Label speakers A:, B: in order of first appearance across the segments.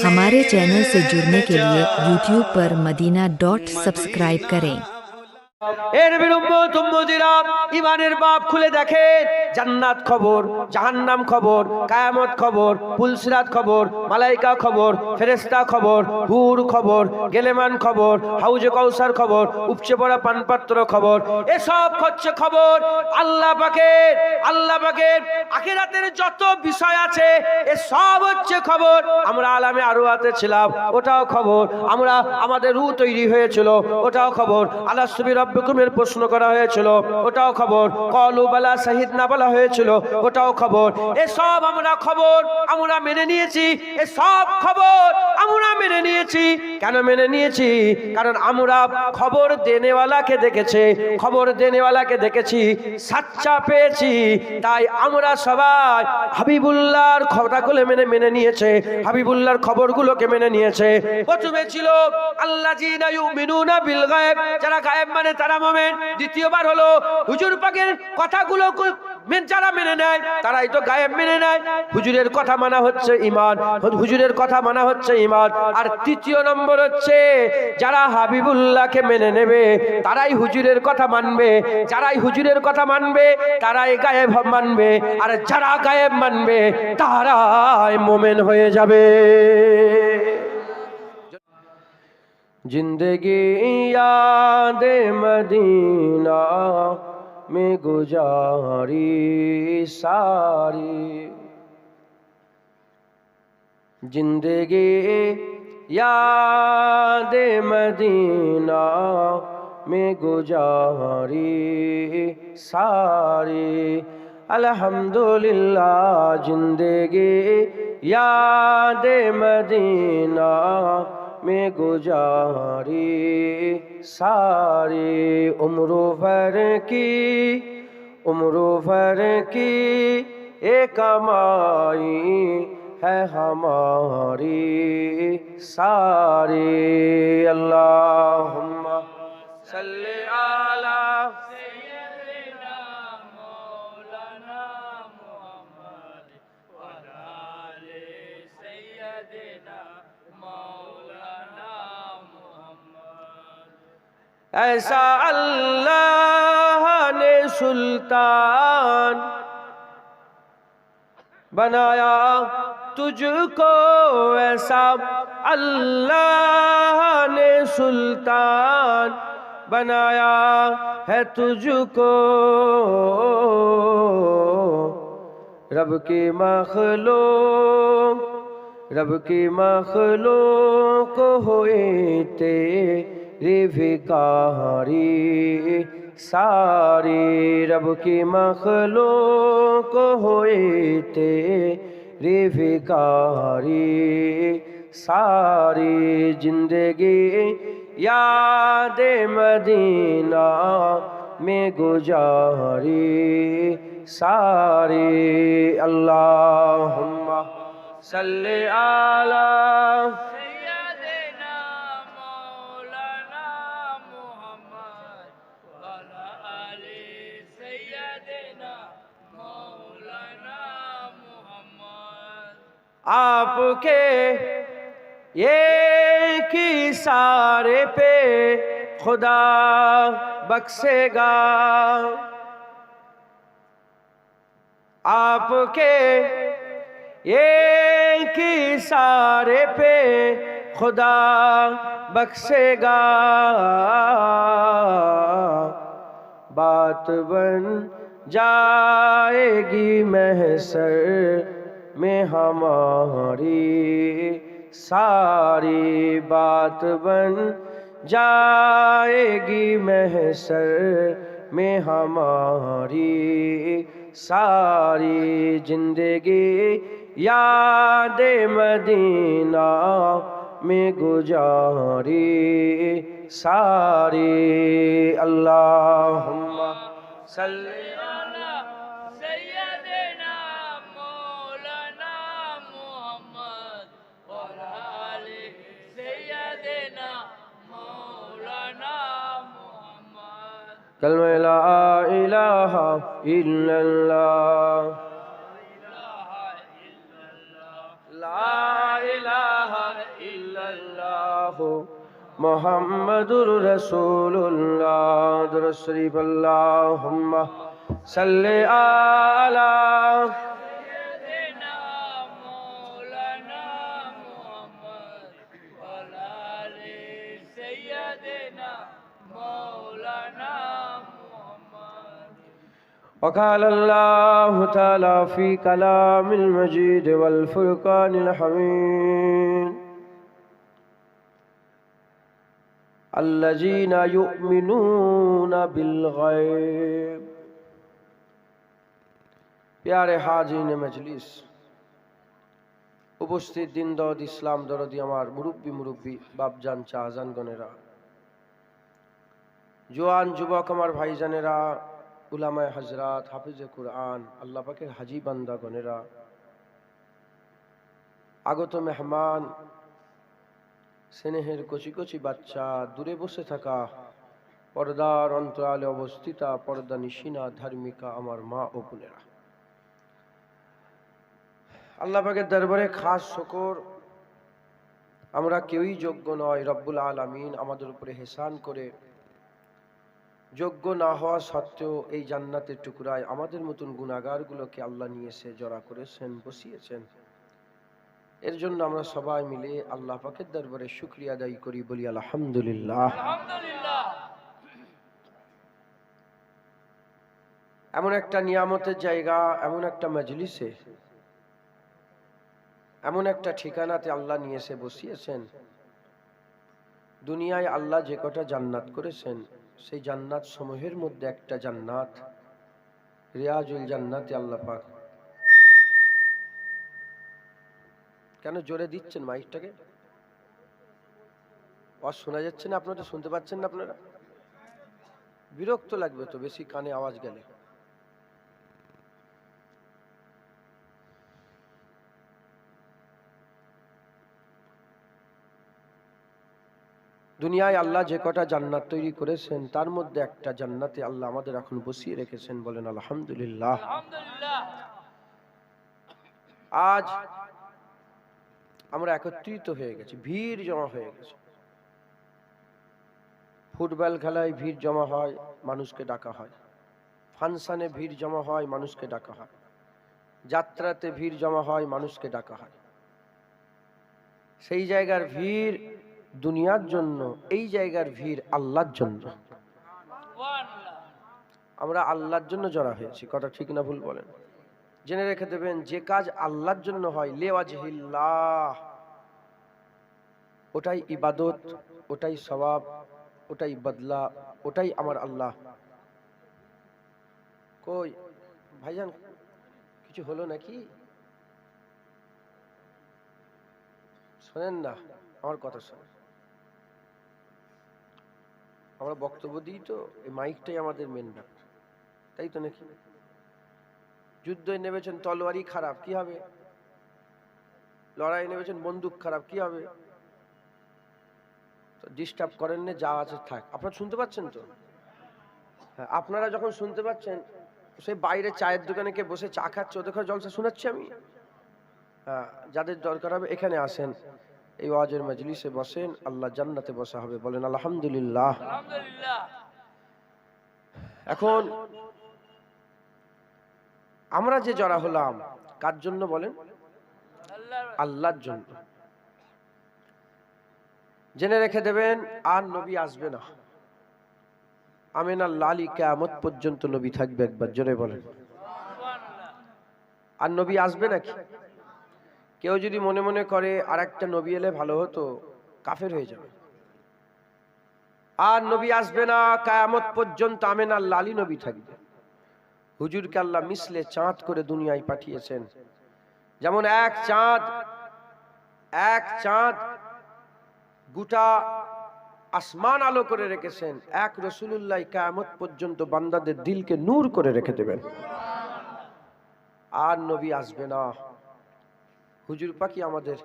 A: हमारे चैनल से जुड़ने के लिए YouTube पर madina.subscribe करें।
B: এর বিরুম্মত উম্মতিরা ইমানের বাপ খুলে দেখেন, জান্নাত খবর, জাহান্নাম খবর, কিয়ামত খবর, পুলসিরাত খবর, মালাইকা খবর, ফেরেশতা খবর, হুর খবর, গেলেমান খবর, হাউজে কাউসার খবর, উপচে পড়া পানপাত্র খবর। এসব হচ্ছে খবর আল্লাহ পাকের আখিরাতের যত বিষয় আছে এসব হচ্ছে খবর। আমরা আলামে আরওয়াতে ছিলাম, ওটাও খবর। আমরা আমাদের রূহ তৈরি হয়েছিল, ওটাও খবর। আল্লাহ সুবহানাহু রব্বিকুমের প্রশ্ন করা হয়েছিল, ওটাও খবর। কলু বালা শাহিদনা বলা হয়েছিল, ওটাও খবর। এসব আমরা মেনে নিয়েছি। এসব খবর আমরা মেনে নিয়েছি। কেন মেনে নিয়েছি? কারণ আমরা খবর দেনেওয়ালাকে দেখেছি, সাচ্চা পেয়েছি। তাই আমরা সবাই হাবিবুল্লাহর কথাগুলো মেনে নিয়েছে, হাবিবুল্লাহর খবরগুলোকে মেনে নিয়েছে। প্রথমে ছিল আল্লাযীনা ইউমিনুনা বিল গায়ব, যারা গায়েব মানে তারা মুমিন। দ্বিতীয়বার হলো হুজুর পাকের কথাগুলো যারা মেনে নেয় তারাই তো গায়েব মেনে নেয়। হুজুরের কথা মানা হচ্ছে ঈমান, আর তৃতীয় নম্বর হচ্ছে যারা হাবিবুল্লাহকে মেনে নেবে তারাই হুজুরের কথা মানবে। যারাই হুজুরের কথা মানবে তারাই গায়েব মানবে, আর যারা গায়েব মানবে তারাই মুমিন হয়ে যাবে। जिंदगी याद मदीना में गुजारी सारी, जिंदगी याद मदीना में गुजारी सारी। अल्हम्दुलिल्लाह जिंदगी याद मदीना में गुजारी सारी। उम्र भर की एक कमाई है हमारी सारी। अल्लाहुम्मा सल्ली अला सय्यदिना मौलाना मुहम्मद व आले सय्यदिना मौलाना मुहम्मद। ऐसा अल्लाह ने सुल्तान बनाया तुझको, ऐसा अल्लाह ने सुल्तान बनाया है तुझको। रब की मखलूक हुए तेरे भिखारी सारी। रब की मखलूक हुए तेरे भिखारी सारी। जिंदगी याद मदीना में गुजारी सारी। अल्लाहुम्मा सल्ली अला सय्यदिना मौलाना मुहम्मद व आले सय्यदिना मौलाना मुहम्मद। आपके एक इशारे पे खुदा बख्शेगा, आपके एक इशारे पे खुदा बख्शेगा। बात बन जाएगी महशर में हमारी सारी। बात बन जाएगी महशर में हमारी सारी। जिंदगी याद मदीना में गुजारी सारी। अल्लाहुम्मा सल्ली अला सय्यदिना मौलाना मुहम्मद व आले सय्यदिना मौलाना मुहम्मद। कलमा ला इलाहा इल्लल्लाह মুহাম্মাদুর রাসূলুল্লাহ। দুরূদ শরীফ আল্লাহুম্মা সাল্লি আলা وقال الله تعالى في كلام المجيد والفرقان الحميد الذين يؤمنون بالغيب। प्यारे हाजिन मजलिस, उपस्थित दिन दौद इस्लाम दरदी আমার মুরব্বী মুরব্বী বাপজান চাচাজান গনেরা, জোয়ান যুবক আমার ভাইজানেরা, উলামায়ে হযরত, হাফিজে কুরআন, আল্লাহ পাকের হাজী বান্দা গনেরা, আগত মেহমান, স্নেহের কচি কচি বাচ্চা, দূরে বসে থাকা, পর্দার অন্তরালে অবস্থিতা পর্দা নিশিনা ধার্মিকা আমার মা ও বোনেরা, আল্লাহ পাকের দরবারে খাস শুকর, আমরা কেউই যোগ্য নয়। রব্বুল আলামিন আমাদের উপরে হেসান করে যোগ্য না হওয়া সত্ত্বেও এই জান্নাতের টুকরায় আমাদের মতন গুনাহগারগুলোকে আল্লাহ নিয়ে এসে জড়া করেছেন, বসিয়েছেন। এর জন্য আমরা সবাই মিলে আল্লাহ পাকের দরবারে শুকরিয়া আদায় করি, বলি আলহামদুলিল্লাহ। এমন একটা নিয়ামতের জায়গা, এমন একটা মজলিসে, এমন একটা ঠিকানাতে আল্লাহ নিয়ে এসে বসিয়েছেন। দুনিয়ায় আল্লাহ যে কটা জান্নাত করেছেন, সেই জান্নাত সমূহের মধ্যে একটা জান্নাত রিয়াজুল জান্নাতে আল্লাহ পাক। কেন জোরে দিচ্ছেন মাইকটাকে? শোনা যাচ্ছে না? আপনারা শুনতে পাচ্ছেন না? আপনারা বিরক্ত লাগবে তো বেশি কানে আওয়াজ গেলে। দুনিয়ায় আল্লাহ যে কটা জান্নাত তৈরি করেছেন, তার মধ্যে একটা জান্নাতে আল্লাহ আমাদের এখন বসিয়ে রেখেছেন, বলেন আলহামদুলিল্লাহ। আজ আমরা একত্রিত হয়ে গেছি, ভিড় জমা হয়ে গেছে। ফুটবল খেলায় ভিড় জমা হয়, মানুষকে ডাকা হয়। ফাংশনে ভিড় জমা হয়, মানুষকে ডাকা হয়। যাত্রাতে ভিড় জমা হয়, মানুষকে ডাকা হয়। সেই জায়গার ভিড় দুনিয়ার জন্য, এই জায়গার ভিড় আল্লাহর জন্য। আমরা আল্লাহর জন্য জড়া হয়েছি, কথা ঠিক না ভুল বলেন? জেনে রেখে দেবেন, যে কাজ আল্লাহর জন্য হয়, লিওয়াজহিল্লাহ, ওটাই ইবাদত, ওটাই সওয়াব, ওটাই বদলা, ওটাই আমার আল্লাহ। কই ভাইজান, কিছু হলো নাকি? শোনেন না আমার কথা, শোনেন। আমরা বক্তব্য দিই তো, এই মাইকটাই আমাদের মেন ব্যাপার, তাই তো নাকি? যুদ্ধে নেমেছেন, তলোয়ারি খারাপ, কি হবে? লড়াই নেমেছেন, বন্দুক খারাপ, কি হবে? ডিস্টার্ব করেন না, যা আছে থাক। আপনারা শুনতে পাচ্ছেন তো? হ্যাঁ, আপনারা যখন শুনতে পাচ্ছেন, সেই বাইরে চায়ের দোকানে কে বসে চা খাচ্ছে, ওদের ঘরে জলসা শোনাচ্ছি আমি। হ্যাঁ, যাদের দরকার হবে এখানে আসেন, এই ওয়াজের মজলিসে বসেন, আল্লাহ জান্নাতে বসা হবে, বলেন আলহামদুলিল্লাহ। এখন আমরা যে জড়া হলাম, কার জন্য বলেন? আল্লাহর জন্য। জেনে রেখে দেবেন, আর নবী আসবে না। আমিনা লালি কিয়ামত পর্যন্ত নবী থাকবে। একবার জোরে বলেন, আর নবী আসবে নাকি? কেউ যদি মনে মনে করে আর একটা নবী এলে ভালো হতো, কাফের হয়ে যাবে। আর নবী আসবে না, কিয়ামত পর্যন্ত আমিনা লালি নবী থাকবে। হুজুরকে আল্লাহ মিসলে চাঁদ করে দুনিয়ায় পাঠিয়েছেন। যেমন এক চাঁদ গোটা আসমান আলো করে রেখেছেন, এক রাসূলুল্লাহ কিয়ামত পর্যন্ত বান্দাদের দিলকে নূর করে রেখে দেবেন। আর নবী আসবে না, হুজুর পাকি আমাদের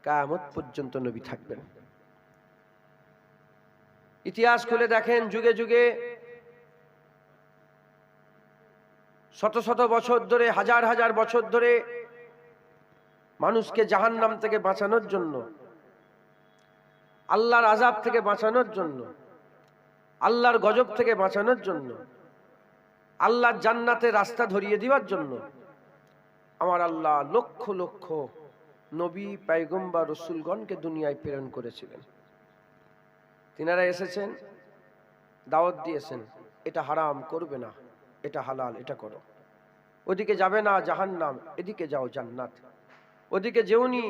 B: কিয়ামত পর্যন্ত নবী থাকবেন। ইতিহাস খুলে দেখেন, যুগে যুগে শত শত বছর ধরে, হাজার হাজার বছর ধরে মানুষকে জাহান্নাম থেকে বাঁচানোর জন্য আল্লাহর আযাব থেকে বাঁচানোর জন্য, আল্লাহর গজব থেকে বাঁচানোর জন্য, আল্লাহর জান্নাতের রাস্তা ধরিয়ে দেওয়ার জন্য আমার আল্লাহ লক্ষ লক্ষ নবী, পয়গম্বর, রাসূলগণকে দুনিয়ায় প্রেরণ করেছিলেন। তিনারা এসেছেন, দাওয়াত দিয়েছেন, এটা হারাম করবে না, এটা হালাল, এটা করো। ওদিকে যাবে না জাহান্নাম, এদিকে যাও জান্নাত। ওদিকে যেওনি,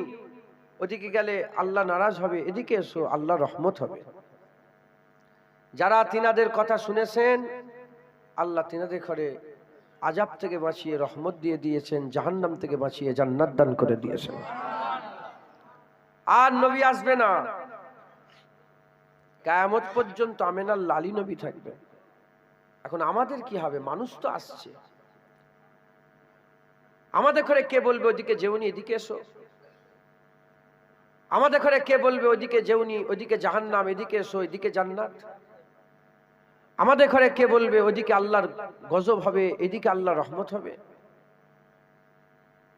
B: ওদিকে গেলে আল্লাহ নারাজ হবে, এদিকে এসো আল্লাহ রহমত হবে। যারা তিনাদের কথা শুনেছেন, আল্লাহ তিনাদের ঘরে আযাব থেকে বাঁচিয়ে রহমত দিয়ে দিয়েছেন, জাহান্নাম থেকে বাঁচিয়ে জান্নাত দান করে দিয়েছেন। আর নবী আসবে না, কিয়ামত পর্যন্ত আমেনার লালী নবী থাকবে। এখন আমাদের কি হবে? মানুষ তো আসছে, আমাদের ঘরে কে বলবে ওদিকে যেওনি, এদিকে এসো? আমাদের ঘরে কে বলবে ওদিকে যেওনি, ওদিকে জাহান্নাম, এদিকে এসো, এদিকে জান্নাত? আমাদের ঘরে কে বলবে ওদিকে আল্লাহর গজব হবে, এদিকে আল্লাহর রহমত হবে?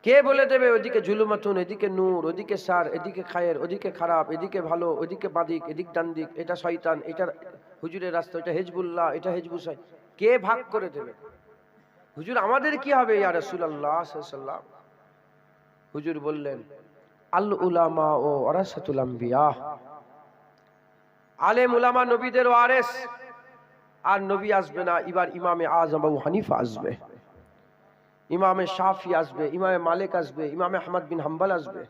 B: কে বলে দেবে ওদিকে জুলুমাতুন, এদিকে নূর, ওদিকে সার, এদিকে খায়ের, ওদিকে খারাপ, এদিকে ভালো, ওদিকে বাদিক, এদিক ডান দিক, এটা শয়তান, এটা হুজুরের রাস্তা, এটা হিজবুল্লাহ, এটা হিজবুসাই? কে ভাগ করে দেবে? হুজুর আমাদের কি হবে ইয়া রাসূলুল্লাহ সাল্লাল্লাহু আলাইহি ওয়াসাল্লাম? হুজুর বললেন, আল উলামা ও ওয়ারাসাতুল আম্বিয়া, আলেম উলামা নবীদের ওয়ারিস। আর নবী আসবে না, এবার ইমামে আযম আবু হানিফা আসবে, ইমামে শাফি আসবে, ইমামে মালিক আসবে, ইমামে আহমদ বিন হাম্বল আসবে।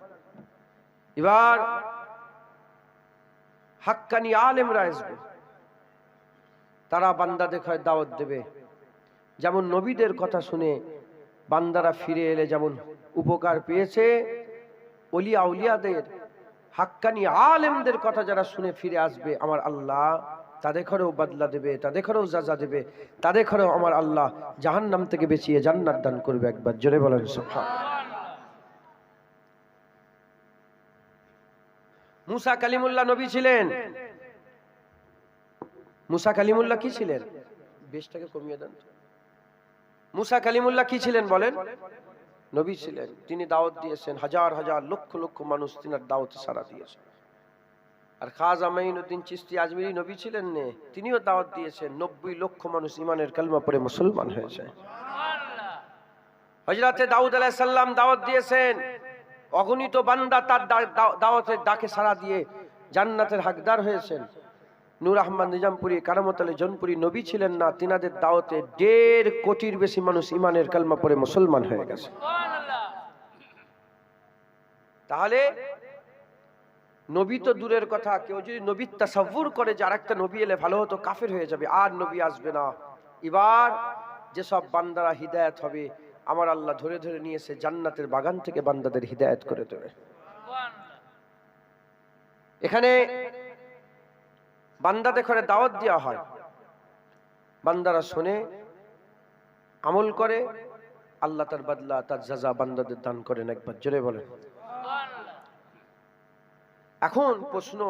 B: এবার হাক্কানি আলেমরা আসবে, তারা বান্দাদের ঘরে দাওয়াত দেবে। যেমন নবীদের কথা শুনে বান্দারা ফিরে এলে যেমন উপকার পেয়েছে, ওলিয়া উলিয়াদের, হাক্কানি আলেমদের কথা যারা শুনে ফিরে আসবে, আমার আল্লাহ তাদের ঘরেও বদলা দেবে, তাদের ঘরেও সাজা দেবে, তাদের ঘরেও আমার আল্লাহ জাহান্নাম থেকে বাঁচিয়ে জান্নাত দান করবে। একবার জোরে বলেন সুবহানাল্লাহ। মুসা কালিমুল্লাহ নবী ছিলেন। মুসা কালিমুল্লাহ কি ছিলেন? বেশটাকে কমিয়ে দেন। মুসা কালিমুল্লাহ কি ছিলেন বলেন? নবী ছিলেন। তিনি দাওয়াত দিয়েছেন, হাজার হাজার লক্ষ লক্ষ মানুষ তিনার দাওয়াতে সাড়া দিয়েছেন। আর খাজা মাইনুদ্দিন চিশতি আজমিরি নবী ছিলেন না, তিনিও দাওয়াত দিয়েছেন, 90 লক্ষ মানুষ ইমানের কালিমা পড়ে মুসলমান হয়েছে। হযরতে দাউদ আলাইহিস সালাম দাওয়াত দিয়েছেন, অগণিত বান্দা তার দাওয়াতের ডাকে সাড়া দিয়ে জান্নাতের হকদার হয়েছেন। নূর আহমদ নিজামপুরি, কারামত আলী জনপুরি নবী ছিলেন না, তিনাদের দাওয়াতে 1.5 কোটির বেশি মানুষ ইমানের কালিমা পড়ে মুসলমান হয়ে গেছে। তাহলে নবী তো দূরের কথা, কেউ যদি নবীর তাসাব্বুর করে যে আরেকটা নবী এলে ভালো হতো, কাফের হয়ে যাবে। আর নবী আসবে না। এবার যেসব বান্দারা হিদায়াত হবে, আমার আল্লাহ ধরে ধরে নিয়েছে জান্নাতের বাগান থেকে বান্দাদের হিদায়াত করে দেবে। এখানে বান্দাদের ঘরে দাওয়াত দেওয়া হয়, বান্দারা শুনে আমল করে, আল্লাহ তার বদলা, তার জাযা বান্দাদের দান করেন। একবার জোরে বলেন। এখন প্রশ্ন,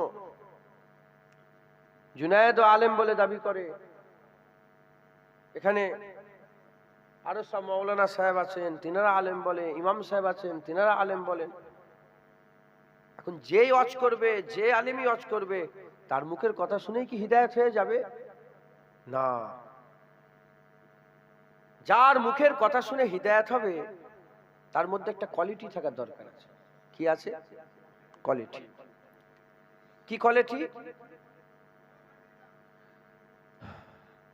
B: জুনায়েদ আলেম বলে দাবি করে, এখানে আরো সব মাওলানা সাহেব আছেন, তিনারা আলেম বলে, ইমাম সাহেব আছেন, তিনারা আলেম বলেন। এখন যেই ওয়াজ করবে, যে আলেমই ওয়াজ করবে, তার মুখের কথা শুনেই কি হিদায়াত হয়ে যাবে? না। যার মুখের কথা শুনে হিদায়াত হবে, তার মধ্যে একটা কোয়ালিটি থাকার দরকার আছে। কি আছে? কোয়ালিটি। কি কোয়ালিটি?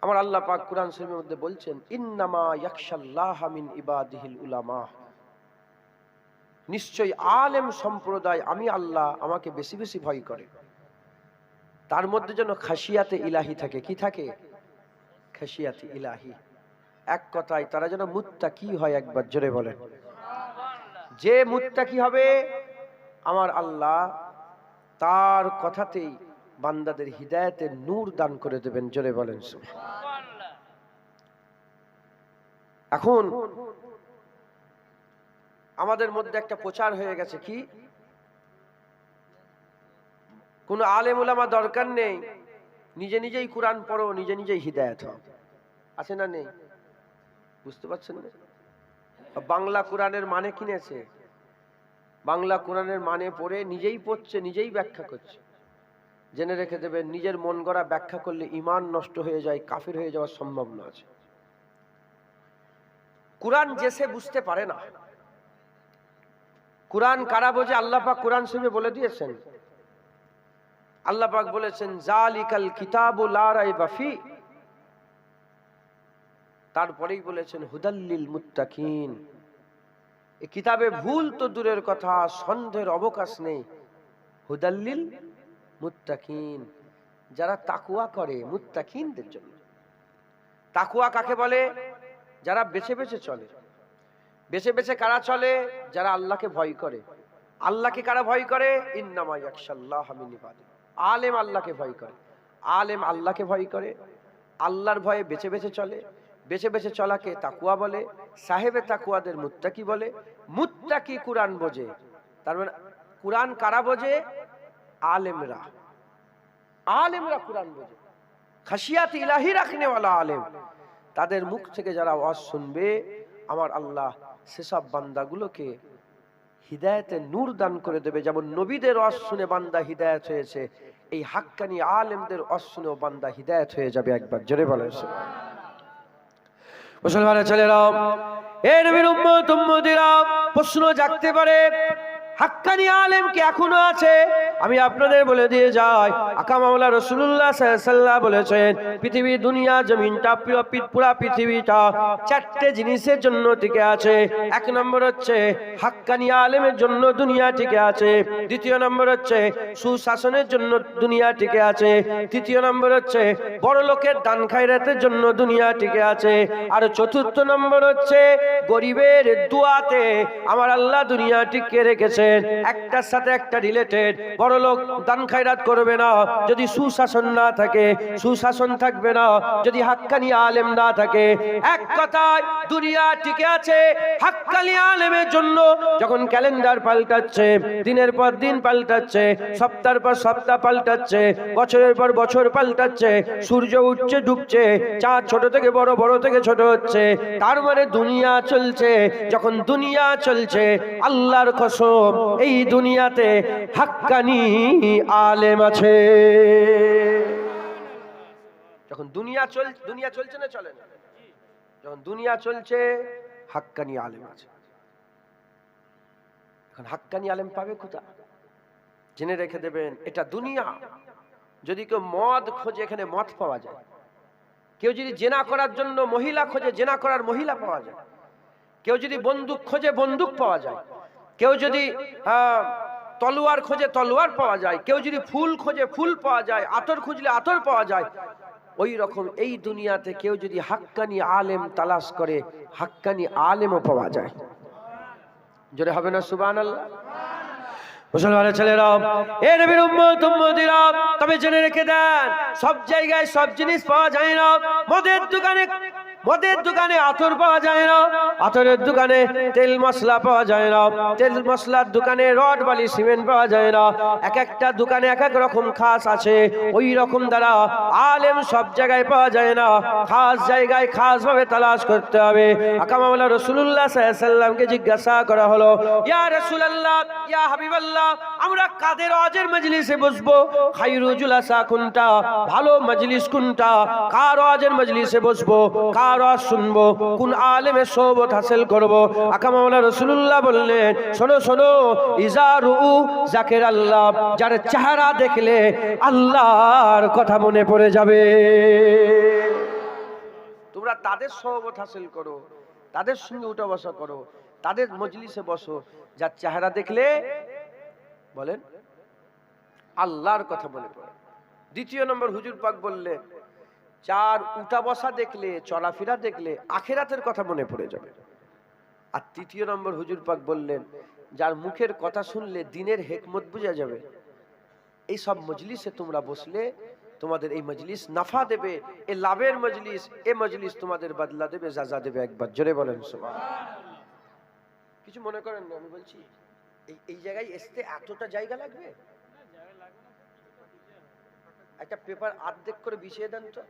B: আমার আল্লাহ পাক কুরআন শরীফের মধ্যে বলছেন, ইন্নামা ইয়াখশাল্লাহা মিন ইবাদিহিল উলামা, নিশ্চয়ই আলেম সম্প্রদায় আমি আল্লাহ আমাকে বেশি বেশি ভয় করে। তার মধ্যে যেন খাশিয়াতে ইলাহি থাকে। কি থাকে? খাশিয়াতে ইলাহি। এক কথায় তারা যেন মুত্তাকি হয়। একবার জোরে বলেন। যে মুত্তাকি হবে, আমার আল্লাহ তার কথাতেই বান্দাদের হিদায়াতের নূর দান করে দেবেন। জোরে বলেন সুবহানাল্লাহ। এখন আমাদের মধ্যে একটা প্রচার হয়ে গেছে, কি কোন আলেম উলামা দরকার নেই, নিজে নিজেই কোরআন পড়ো, নিজে নিজেই হিদায়াত হও। আছে না নেই? বুঝতে পারছেন না? বাংলা কোরআনের মানে কিনেছে, বাংলা কোরআনের মানে পড়ে নিজেই পড়ছে, নিজেই ব্যাখ্যা করছে। জেনে রেখে দেবেন, নিজের মন গড়া ব্যাখ্যা করলে ঈমান নষ্ট হয়ে যায়, কাফির হয়ে যাওয়ার সম্ভাবনা আছে। কুরআন যে সে বুঝতে পারে না, কুরআন কারা বোঝে? আল্লাহ পাক কুরআন শরীফে বলে দিয়েছেন। আল্লাহ পাক বলেছেন জালিকাল কিতাবু লা রাইবা ফি, তারপরেই বলেছেন হুদাল্লিল মুত্তাকিন। এই কিতাবে ভুল তো দূরের কথা, সন্দেহের অবকাশ নেই। হুদাল্লিল মুত্তাকিন, যারা তাকওয়া করে, মুত্তাকিনদের জন্য। তাকওয়া কাকে বলে? যারা বেছে বেছে চলে। বেছে বেছে কারা চলে? যারা আল্লাহকে ভয় করে। আল্লাহকে কারা ভয় করে? ইন্নামা ইয়াখশাল্লাহ মিন ইবাদিহি, আলেম আল্লাহকে ভয় করে। আলেম আল্লাহকে ভয় করে, আল্লাহর ভয়ে বেছে বেছে চলে। বেছে বেছে চলাকে তাকওয়া বলে। সাহেবে তাকওয়াদের মুত্তাকি বলে। মুত্তাকি কুরআন বোঝে। তার মানে কুরআন কারা বোঝে? আলেমরা। আলেমরা কুরআন বোঝে। খাশিয়াত ইলাহি রাখনে ওয়ালা আলেম, তাদের মুখ থেকে যারা ওয়াজ শুনবে, আমার আল্লাহ সেসব বান্দাগুলোকে হিদায়াতের নূর দান করে দেবে। যেমন নবীদের ওয়াজ শুনে বান্দা হিদায়াত হয়েছে, এই হাক্কানি আলেমদের ওয়াজ শুনেও বান্দা হিদায়াত হয়ে যাবে। একবার জোরে বলেন সুবহানাল্লাহ। মুসলমানের ছেলেরা, এ নবীর উম্মত উম্মতিরা, প্রশ্ন জাগতে পারে, হাক্কানি আলেম কি এখনো আছে? আমি আপনাদের বলে দিয়ে যাই, আকা মাওলা রাসূলুল্লাহ সাল্লাল্লাহু আলাইহি ওয়াসাল্লাম বলেছেন, পৃথিবী, দুনিয়া, জমিনটা, পুরা পৃথিবীটা চারটে জিনিসের জন্য টিকে আছে। এক নম্বর হচ্ছে হাক্কানি আলেমের জন্য দুনিয়া টিকে আছে। দ্বিতীয় নম্বর হচ্ছে সুশাসনের জন্য দুনিয়া টিকে আছে। তৃতীয় নম্বর হচ্ছে বড় লোকের দান খায়রাতের জন্য দুনিয়া টিকে আছে। আর চতুর্থ নম্বর হচ্ছে গরিবের দোয়াতে আমার আল্লাহ দুনিয়া টিকে রেখেছেন। একটার সাথে একটা রিলেটেড। বড় লোক দান খায়রাত করবে না যদি সুশাসন না থাকে, সুশাসন থাকবে না যদি হাক্কানি আলেম না থাকে। এক কথায় দুনিয়া টিকে আছে হাক্কানি আলেমের জন্য। যখন ক্যালেন্ডার পাল্টাচ্ছে, দিনের পর দিন পাল্টাচ্ছে, সপ্তাহের পর সপ্তাহ পাল্টাচ্ছে, বছরের পর বছর পাল্টাচ্ছে, সূর্য উঠছে ডুবছে, চাঁদ ছোট থেকে বড়, বড় থেকে ছোট হচ্ছে, তার মানে দুনিয়া চলছে। যখন দুনিয়া চলছে, আল্লাহর কসম এই দুনিয়াতে হাক্কানি আলেম আছে। যখন দুনিয়া চলছে না চলে না, যখন দুনিয়া চলছে হাক্কানি আলেম আছে। এখন হাক্কানি আলেম পাবে কোথায়? জেনে রেখে দেবেন, এটা দুনিয়া। যদি কেউ মদ খোঁজে, এখানে মদ পাওয়া যায়। কেউ যদি জেনা করার জন্য মহিলা খোঁজে, জেনা করার মহিলা পাওয়া যায়। কেউ যদি বন্দুক খোঁজে, বন্দুক পাওয়া যায়। কেউ যদি তলোয়ার খোঁজে, তলোয়ার পাওয়া যায়। কেউ যদি ফুল খোঁজে, ফুল পাওয়া যায়। আতর খুঁজলে আতর পাওয়া যায়। ওই রকম এই দুনিয়াতে কেউ যদি হাক্কানি আলেম তালাশ করে, হাক্কানি আলেমও পাওয়া যায়। জোরে হবে না সুবহানাল্লাহ? মুসলমানের ছেলেরা, এ নবীর উম্মত উম্মতিরা, তবে জেনে রেখে দেন, সব জায়গায় সব জিনিস পাওয়া যায় না। মদের দোকানে আতর পাওয়া যায় না, আতরের দোকানে তেল মশলা পাওয়া যায় না, তেল মশলার দোকানে রড বালি সিমেন্ট পাওয়া যায় না। এক একটা দোকানে এক এক রকম খাস আছে। ওই রকম দ্বারা আলেম সব জায়গায় পাওয়া যায় না, খাস জায়গায় খাস ভাবে তালাশ করতে হবে। আকা মাওলা রাসূলুল্লাহ সাল্লাল্লাহু আলাইহি ওয়াসাল্লামকে জিজ্ঞাসা করা হলো, ইয়া রাসূলুল্লাহ, ইয়া হাবিবাল্লাহ, আমরা কাদের ওয়াজের মজলিসে বসবো? খায়রু জুলাসা কোনটা? ভালো মজলিস কোনটা? কার ওয়াজের মজলিসে বসবো? কার ওয়াজ শুনবো? কোন আলেমের সোহবত হাসিল করবো? আকা মাওলা রাসূলুল্লাহ বললেন, শোনো শোনো, ইজারু জাকির আল্লাহ, যার চেহারা দেখলে আল্লাহর কথা মনে পড়ে যাবে। তোমরা তাদের সোহবত হাসিল করো, তাদের সঙ্গে উঠা বসা করো, তাদের মজলিসে বসো, যার চেহারা দেখলে বলেন আল্লাহর কথা মনে পড়ে। দ্বিতীয় নম্বর হুজুর পাক বললেন, যার উঠা বসা দেখলে, চলাফেরা দেখলে আখিরাতের কথা মনে পড়ে যাবে। আর তৃতীয় নম্বর হুজুর পাক বললেন, যার মুখের কথা শুনলে দ্বীনের হিকমত বোঝা যাবে। এই সব মজলিসে তোমরা বসলে তোমাদের এই মজলিস নাফা দেবে, এ লাভের মজলিস, এ মজলিস তোমাদের বদলা দেবে, জাযা দেবে। একবার জোরে বলেন সুবহানাল্লাহ। কিছু মনে করেন না, আমি বলছি এই জায়গায় আসতে এতটা জায়গা লাগবে? একটা পেপার অর্ধেক করে বিছিয়ে দেন তো,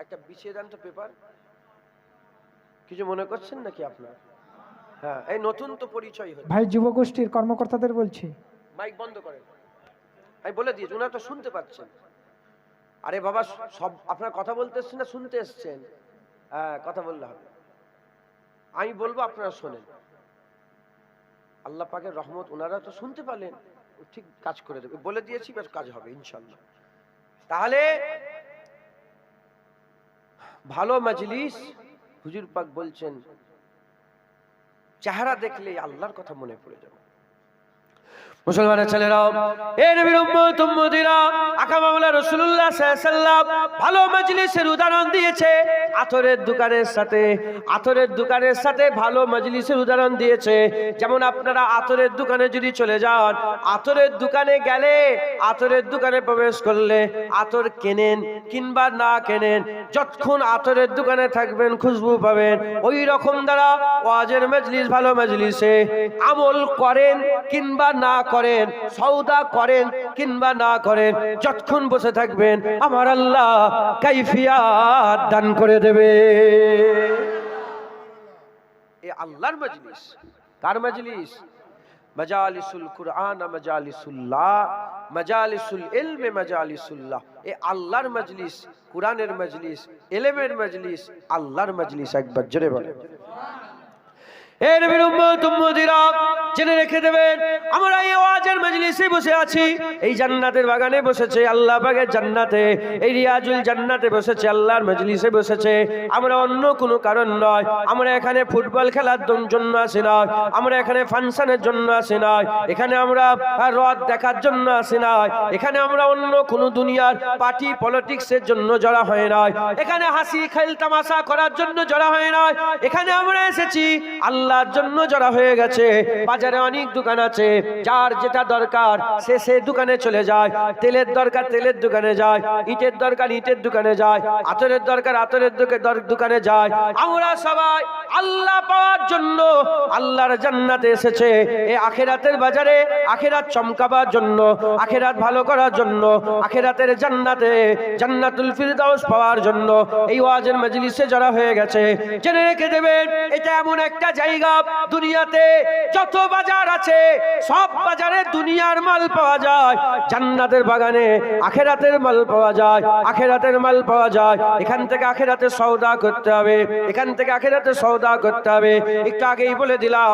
B: একটা বিছিয়ে দেন তো পেপার। কিছু মনে করছেন নাকি আপনার? হ্যাঁ, এই নতুন তো পরিচয় হচ্ছে।
C: ভাই যুবগোষ্ঠীর কর্মকর্তাদের বলছি,
B: মাইক বন্ধ করেন। আমি বলে দিয়েছি, ওনারা তো শুনতে পাচ্ছেন। আরে বাবা, সব আপনার কথা বলতে এসছেন না শুনতে এসছেন? হ্যাঁ, কথা বললে হবে। আমি বলবো, আপনারা শোনেন। আল্লাহ পাকের রহমত, ওনারা তো শুনতে পারলেন, ঠিক কাজ করে দেবে। বলে দিয়েছি, বেশ কাজ হবে ইনশাল্লাহ। তাহলে ভালো মজলিস, হুজুর পাক বলছেন চেহারা দেখলে আল্লাহর কথা মনে পড়ে যাবে। মুসলমানের ছেলেরা, এ নবীর উম্মত উম্মতিরা, আকা মাওলা রাসূলুল্লাহ সাল্লাল্লাহু আলাইহি ওয়াসাল্লাম ভালো মজলিসের উদাহরণ দিয়েছে। আতরের দোকানের সাথে ভালো মজলিসের উদাহরণ দিয়েছে। যেমন আপনারা আতরের দোকানে যদি চলে যান, আতরের দোকানে গেলে, আতরের দোকানে প্রবেশ করলে, আতর কেনেন কিংবা না কেনেন, যতক্ষণ আতরের দোকানে থাকবেন খুশবু পাবেন। ওই রকম দ্বারা ওয়াজের মজলিস, ভালো মজলিসে আমল করেন কিংবা না করেন, সওদা করেন কিংবা না করেন, যতক্ষণ বসে থাকবেন আমার আল্লাহ কাইফিয়াত দান করে দেবে। এই আল্লাহর মজলিস। কার মজলিস? মাজালিসুল কুরআন, মাজালিসুল্লাহ, মাজালিসুল ইলম, মাজালিসুল্লাহ। এই আল্লাহর মজলিস, কুরআনের মজলিস, ইলমের মজলিস, আল্লাহর মজলিস। একবার জোরে বলেন। এ নবীর উম্মত উম্মতিরা, জেনে রেখে দেবেন, আমরা এই ওয়াজের মজলিসে বসে আছি, এই জান্নাতের বাগানে বসেছে, আল্লাহ পাকের জান্নাতে, এই রিয়াজুল জান্নাতে বসেছে, আল্লাহর মজলিসে বসেছে। আমরা অন্য কোনো কারণ নয়, আমরা এখানে ফুটবল খেলার জন্য আসি না, আমরা এখানে ফাংশনের জন্য আসি না, এখানে আমরা রদ দেখার জন্য আসি না, এখানে আমরা অন্য কোনো দুনিয়ার পার্টি পলিটিক্সের জন্য জড়া হয় না, এখানে হাসি খেল তামাশা করার জন্য জড়া হয় না। এখানে আমরা এসেছি আল্লাহর জন্য জড়া হয়ে গেছে। বাজারে অনেক দোকান আছে, যার যেটা দরকার সে দোকানে চলে যায়। তেলের দরকার তেলের দোকানে যায়, ইটের দরকার ইটের দোকানে যায়, আতরের দরকার আতরের দোকানে যায়। আমরা সবাই আল্লাহ পাওয়ার জন্য আল্লাহর জান্নাতে এসেছে। এই আখিরাতের বাজারে আখিরাত চমকাবার জন্য, আখিরাত ভালো করার জন্য, আখিরাতের জান্নাতে জান্নাতুল ফিরদাউস পাওয়ার জন্য এই ওয়াজের মজলিসে জড়া হয়ে গেছে। জেনে রেখে দেবেন, এটা এমন একটা জায়গা, দুনিয়াতে যত বাজার আছে সব বাজারে দুনিয়ার মাল পাওয়া যায়, জান্নাতের বাগানে আখিরাতের মাল পাওয়া যায়, আখিরাতের মাল পাওয়া যায়। এখান থেকে আখিরাতে সওদা করতে হবে, এখান থেকে আখিরাতে সওদা করতে হবে। একটু আগেই বলে দিলাম,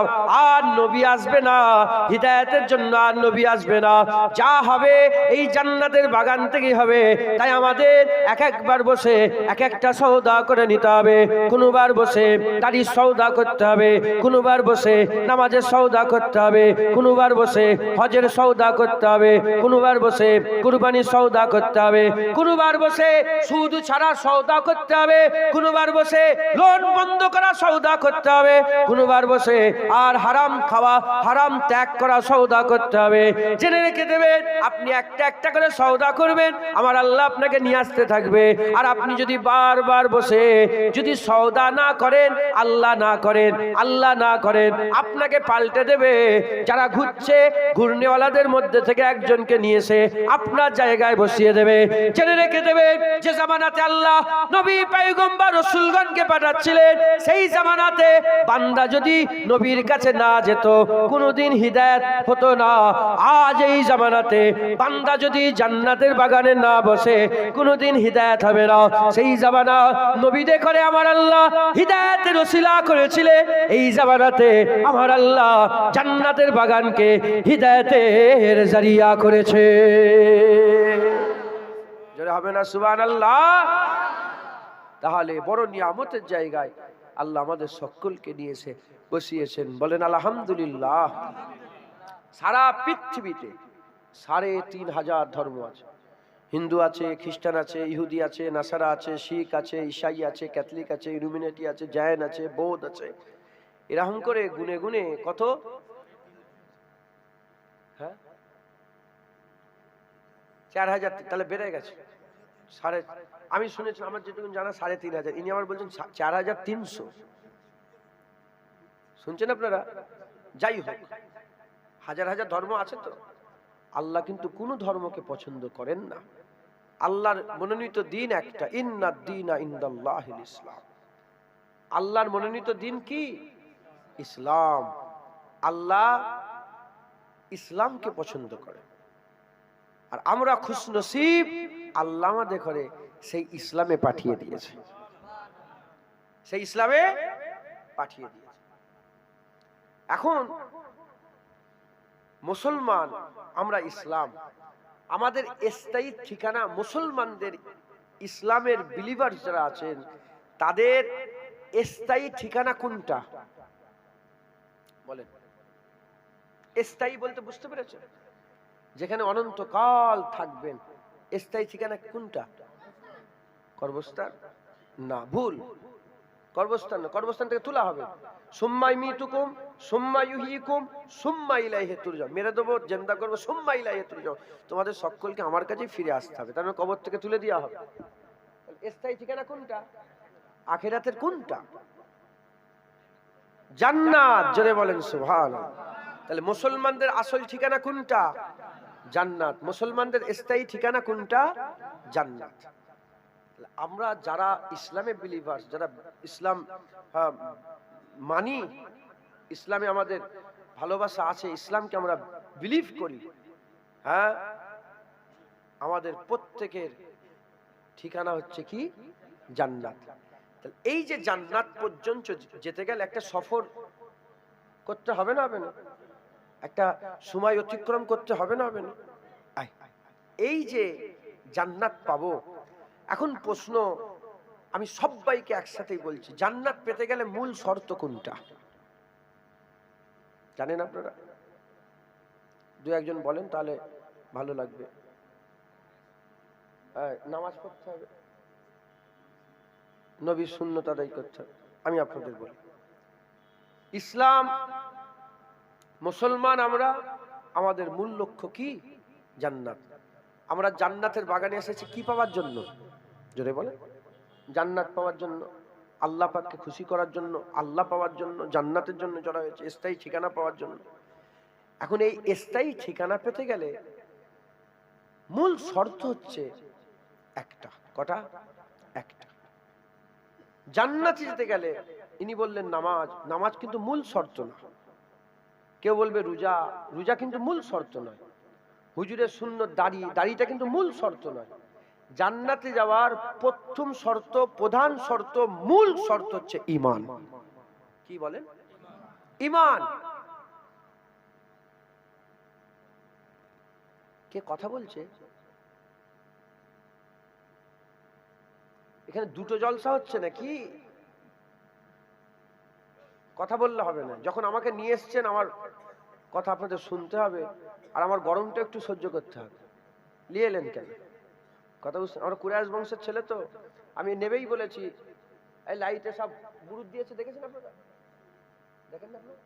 B: আর নবী আসবে না হিদায়াতের জন্য, আর নবী আসবে না, যা হবে এই জান্নাতের বাগান থেকেই হবে। তাই আমাদের একবার বসে এক একটা সওদা করে নিতে হবে। কোনোবার বসে দাড়ির সওদা করতে হবে, কোনোবার বসে নামাজের সওদা করতে হবে, কোনোবার বসে হজের সওদা করতে হবে, কোনোবার বসে কুরবানির সওদা করতে হবে, কোনোবার বসে সুদ ছাড়া সওদা করতে হবে, কোনোবার বসে লোন বন্ধ করা সওদা করতে হবে, কোনোবার বসে আর হারাম খাওয়া হারাম ত্যাগ করা সওদা করতে হবে। জেনে রেখে দেবেন, আপনি একটা একটা করে সওদা করবেন, আমার আল্লাহ আপনাকে নিয়ে আসতে থাকবে। আর আপনি যদি বারবার বসে যদি সওদা না করেন, আল্লাহ না করেন, আল্লাহ না করেন, আপনাকে পাল্টে দেবে। যারা ঘুরছে ঘূর্ণিওয়ালাদের মধ্যে থেকে একজনকে নিয়েছে আপনার জায়গায় বসিয়ে দেবে। জেনে রেখে দেবে, যে জামানাতে আল্লাহ নবী পয়গম্বর রাসূলগণকে পাঠাচ্ছিলেন, সেই জামানাতে বান্দা যদি নবীর কাছে না যেত কোনোদিন হিদায়াত হতো না। আজ এই জামানাতে বান্দা যদি জান্নাতের বাগানে না বসে কোনোদিন হিদায়াত হবে না। সেই জামানা নবীদের করে আমার আল্লাহ হিদায়াতের ওসিলা করেছিলেন, এই জামানাতে আমার আল্লাহ জান্নাতের বাগানকে হিদায়াতের জারিয়া করেছে। জোরে হবে না সুবহানাল্লাহ? তাহলে বড় নিয়ামতের জায়গায় আল্লাহ আমাদের সকলকে নিয়েছে বসিয়েছেন, বলেন আলহামদুলিল্লাহ। সারা পৃথিবীতে ৩,৫০০ ধর্ম আছে, হিন্দু আছে, খ্রিস্টান আছে, ইহুদি আছে, নাসারা আছে, শিখ আছে, ঈসাই আছে, ক্যাথলিক আছে, ইলুমিনেটি আছে, জৈন আছে, বৌদ্ধ আছে। এরকম করে গুনে গুনে কত? হ্যাঁ, ৪,০০০। তাহলে বেড়ে গেছে। আমি শুনেছিলাম, আমার যেটুকু জানা ৩,৫০০, ইনি আমার বলছেন ৪,৩০০। শুনছেন আপনারা? যাই হোক, হাজার হাজার ধর্ম আছে তো, আল্লাহ কিন্তু কোন ধর্মকে পছন্দ করেন না। আল্লাহর মনোনীত দিন একটা, ইন্নাদ দীনা ইনদাল্লাহিল ইসলাম। আল্লাহর মনোনীত দিন কি? ইসলাম। আল্লাহ ইসলামকে পছন্দ করেন। আর আমরা খুশনসিব, আল্লাহ আমাদের করে সেই ইসলামে পাঠিয়ে দিয়েছে, সেই ইসলামে পাঠিয়ে দিয়েছে। এখন মুসলমান আমরা, ইসলাম আমাদের স্থায়ী ঠিকানা। মুসলমানদের, ইসলামের বিলিভার যারা আছেন তাদের স্থায়ী ঠিকানা কোনটা বলেন? স্থায়ী বলতে বুঝতে পেরেছেন? যেখানে অনন্তকাল থাকবেন, স্থায়ী ঠিকানা কোনটা? কর্মস্থান না, ভুল। কর্মস্থান না, কর্মস্থান থেকে তোলা হবে। সুম্মা ইমিতুকুম সুম্মা ইউহয়িকুম সুম্মা ইলাইহি তুরজাউন, মেরে দেবো, জিন্দা করবো, সুম্মা ইলাইহি তুরজাউন, তোমাদের সকলকে আমার কাছেই ফিরে আসতে হবে। তার মানে কবর থেকে তুলে দেওয়া হবে। স্থায়ী ঠিকানা কোনটা? আখিরাতের কোনটা? জান্নাত। জোরে বলেন সুবহানাল্লাহ। তাহলে মুসলমানদের আসল ঠিকানা কোনটা? জান্নাত। মুসলমানদের স্থায়ী ঠিকানা কোনটা? জান্নাত। আমরা যারা ইসলামে বিলিভার্স, যারা ইসলাম মানি, ইসলামে আমাদের ভালোবাসা আছে, ইসলামকে আমরা বিলিভ করি, হ্যাঁ, আমাদের প্রত্যেকের ঠিকানা হচ্ছে কি? জান্নাত। এই যে জান্নাত পর্যন্ত যেতে গেলে একটা সফর করতে হবে না, হবে না? একটা সময় অতিক্রম করতে হবে না, হবে না? এই যে জান্নাত পাবো, এখন প্রশ্ন আমি সবাইকে একসাথেই বলছি, জান্নাত পেতে গেলে মূল শর্ত কোনটা জানেন আপনারা? দু একজন বলেন তাহলে ভালো লাগবে। নামাজ পড়তে হবে, নবীর সুন্নত আদায় করতে হবে। আমি আপনাদের বলি, ইসলাম মুসলমান আমরা, আমাদের মূল লক্ষ্য কি? জান্নাত। আমরা জান্নাতের বাগানে এসেছি কি পাওয়ার জন্য? জোরে বলে, জান্নাত পাওয়ার জন্য, আল্লাহ পাককে খুশি করার জন্য, আল্লাহ পাওয়ার জন্য, জান্নাতের জন্য চলা হয়েছে, স্থায়ী ঠিকানা পাওয়ার জন্য। এখন এই স্থায়ী ঠিকানা পেতে গেলে মূল শর্ত হচ্ছে একটা। কটা? একটা। জান্নাতে যেতে গেলে ইনি বললেন নামাজ। নামাজ কিন্তু মূল শর্ত না। কেউ বলবে রোজা, রোজা কিন্তু মূল শর্ত নয়। হুজুরের সুন্নত দাড়ি, দাড়িটা কিন্তু মূল শর্ত নয়। জান্নাতে যাওয়ার প্রথম শর্ত, প্রধান শর্ত, মূল শর্ত হচ্ছে ঈমান। কি বলেন? ঈমান। কে কথা বলছে? এখানে দুটো জলসা হচ্ছে নাকি? কথা বললে হবে না। যখন আমাকে নিয়ে এসছেন, আমার কথা আপনাদের শুনতে হবে, আর আমার গরমটা একটু সহ্য করতে হবে। নিয়ে এলেন কেন? কথা বুঝছেন? আমরা কুরাইশ বংশের ছেলে তো, আমি নেবেই বলেছি। এই লাইটে সব বুরুদ দিয়েছে, দেখেছেন আপনারা? দেখেন না আপনারা?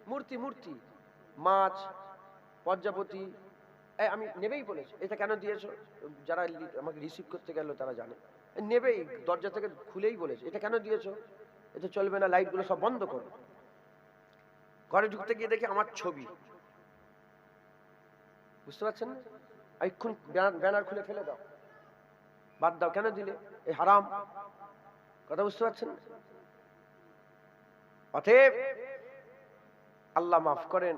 B: মূর্তি, মূর্তি, মাছ, প্রজাপতি, আমি নেবেই বলেছি। এটা কেন দিয়েছো? যারা আমাকে রিসিভ করতে গেল তারা জানে। নেবেই, দরজা থেকে খুলেই বলেছে এটা কেন দিয়েছো, এটা চলবে না, লাইটগুলো সব বন্ধ করো। ঘরে ঢুকতে গিয়ে দেখি আমার ছবি, বুঝতে পারছেন না? এক্ষুন ব্যানার খুলে ফেলে দাও, বাদ দাও। কেন দিলে? এই হারাম। কথা বুঝতে পারছেন? অতএব আল্লাহ মাফ করেন,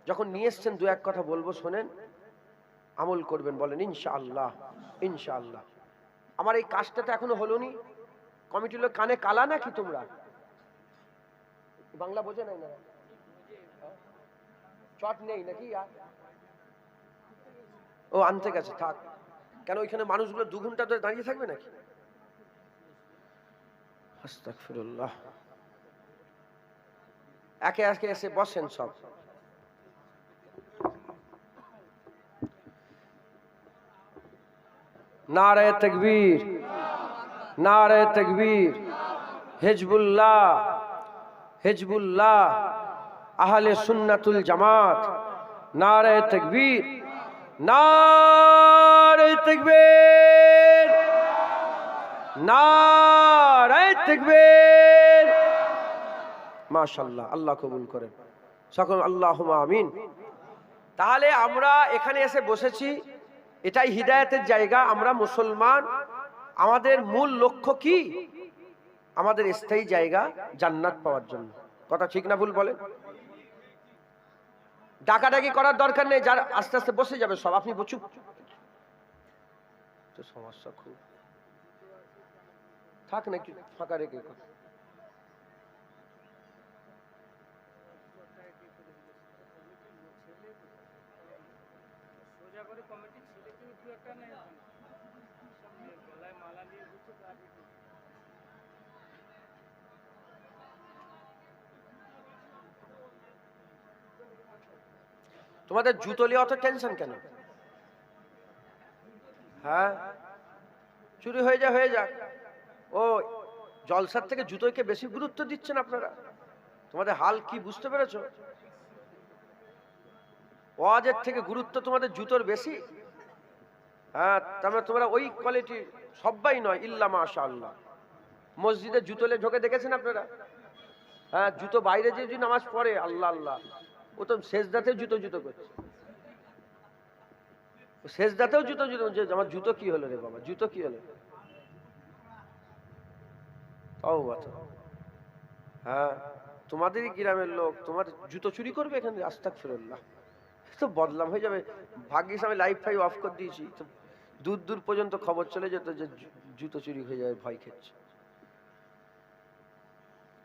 B: যখন নিয়ে এসছেন দু এক কথা বলবো, শোনেন, আমল করবেন। বলেন ইনশাআল্লাহ। ইনশাআল্লাহ। আমার এই কাজটা তো এখনো হলো নি। কমিটির লোক কানে কালা নাকি তোমরা? বাংলা বোঝে নাই না? চট নেই নাকি? ও আনতে গেছে, থাক। কেন ওইখানে মানুষগুলো 2 ঘন্টা ধরে দাঁড়িয়ে থাকবে নাকি? আস্তাগফিরুল্লাহ। একে একে এসে বসেন সব। নারে তাকবীর, নারে তাকবীর। হিজবুল্লাহ, হিজবুল্লাহ, আহলে সুন্নাতুল জামাত। নারে তাকবীর, নারে তাকবীর, নারে তাকবীর। মাশাআল্লাহ, আল্লাহ কবুল করেন সকল, আল্লাহুম্মা আমিন। তাহলে আমরা এখানে এসে বসেছি, এটাই হিদায়াতের জায়গা। আমরা মুসলমান, আমাদের মূল লক্ষ্য কি? আমাদের স্থায়ী জায়গা জান্নাত পাওয়ার জন্য। কথা ঠিক না ভুল বলেন? ডাকাডাকি করার দরকার নেই, যারা আস্তে আস্তে বসে যাবে সব। আপনি চুপ তো সমস্যা খুব, থাক না একটু ফাঁকা রেখে কর। তোমাদের জুতো নিয়ে অত টেনশন কেন? হ্যাঁ, চুরি হয়ে যাক। ও জলসার থেকে জুতোকে বেশি গুরুত্ব দিচ্ছেন আপনারা? তোমাদের হাল কি বুঝতে পেরেছো? ওয়াজের থেকে গুরুত্ব তোমাদের জুতোর বেশি। হ্যাঁ, তারপরে তোমরা ওই কোয়ালিটি সবাই নয়, ইল্লা মাশাআল্লাহ। মসজিদে জুতো নিয়ে ঢোকে দেখেছেন আপনারা? হ্যাঁ, জুতো বাইরে যে নামাজ পড়ে, আল্লাহ আল্লাহ, ও তো সেজদাতেও জুতো করছে। সেজদাতেও জুতো যে আমার জুতো কি হলো রে বাবা, জুতো কি হলো? তাও বাচ্চা, হ্যাঁ, তোমাদেরই গ্রামের লোক তোমার জুতো চুরি করবে এখানে? আস্তাগফিরুল্লাহ, তো বদলাম হয়ে যাবে। ভাগ্যিস আমি লাইভ ফাইভ অফ করে দিয়েছি, তো দূর পর্যন্ত খবর চলে যেত যে জুতো চুরি হয়ে যাবে, ভয় খেচ্ছে।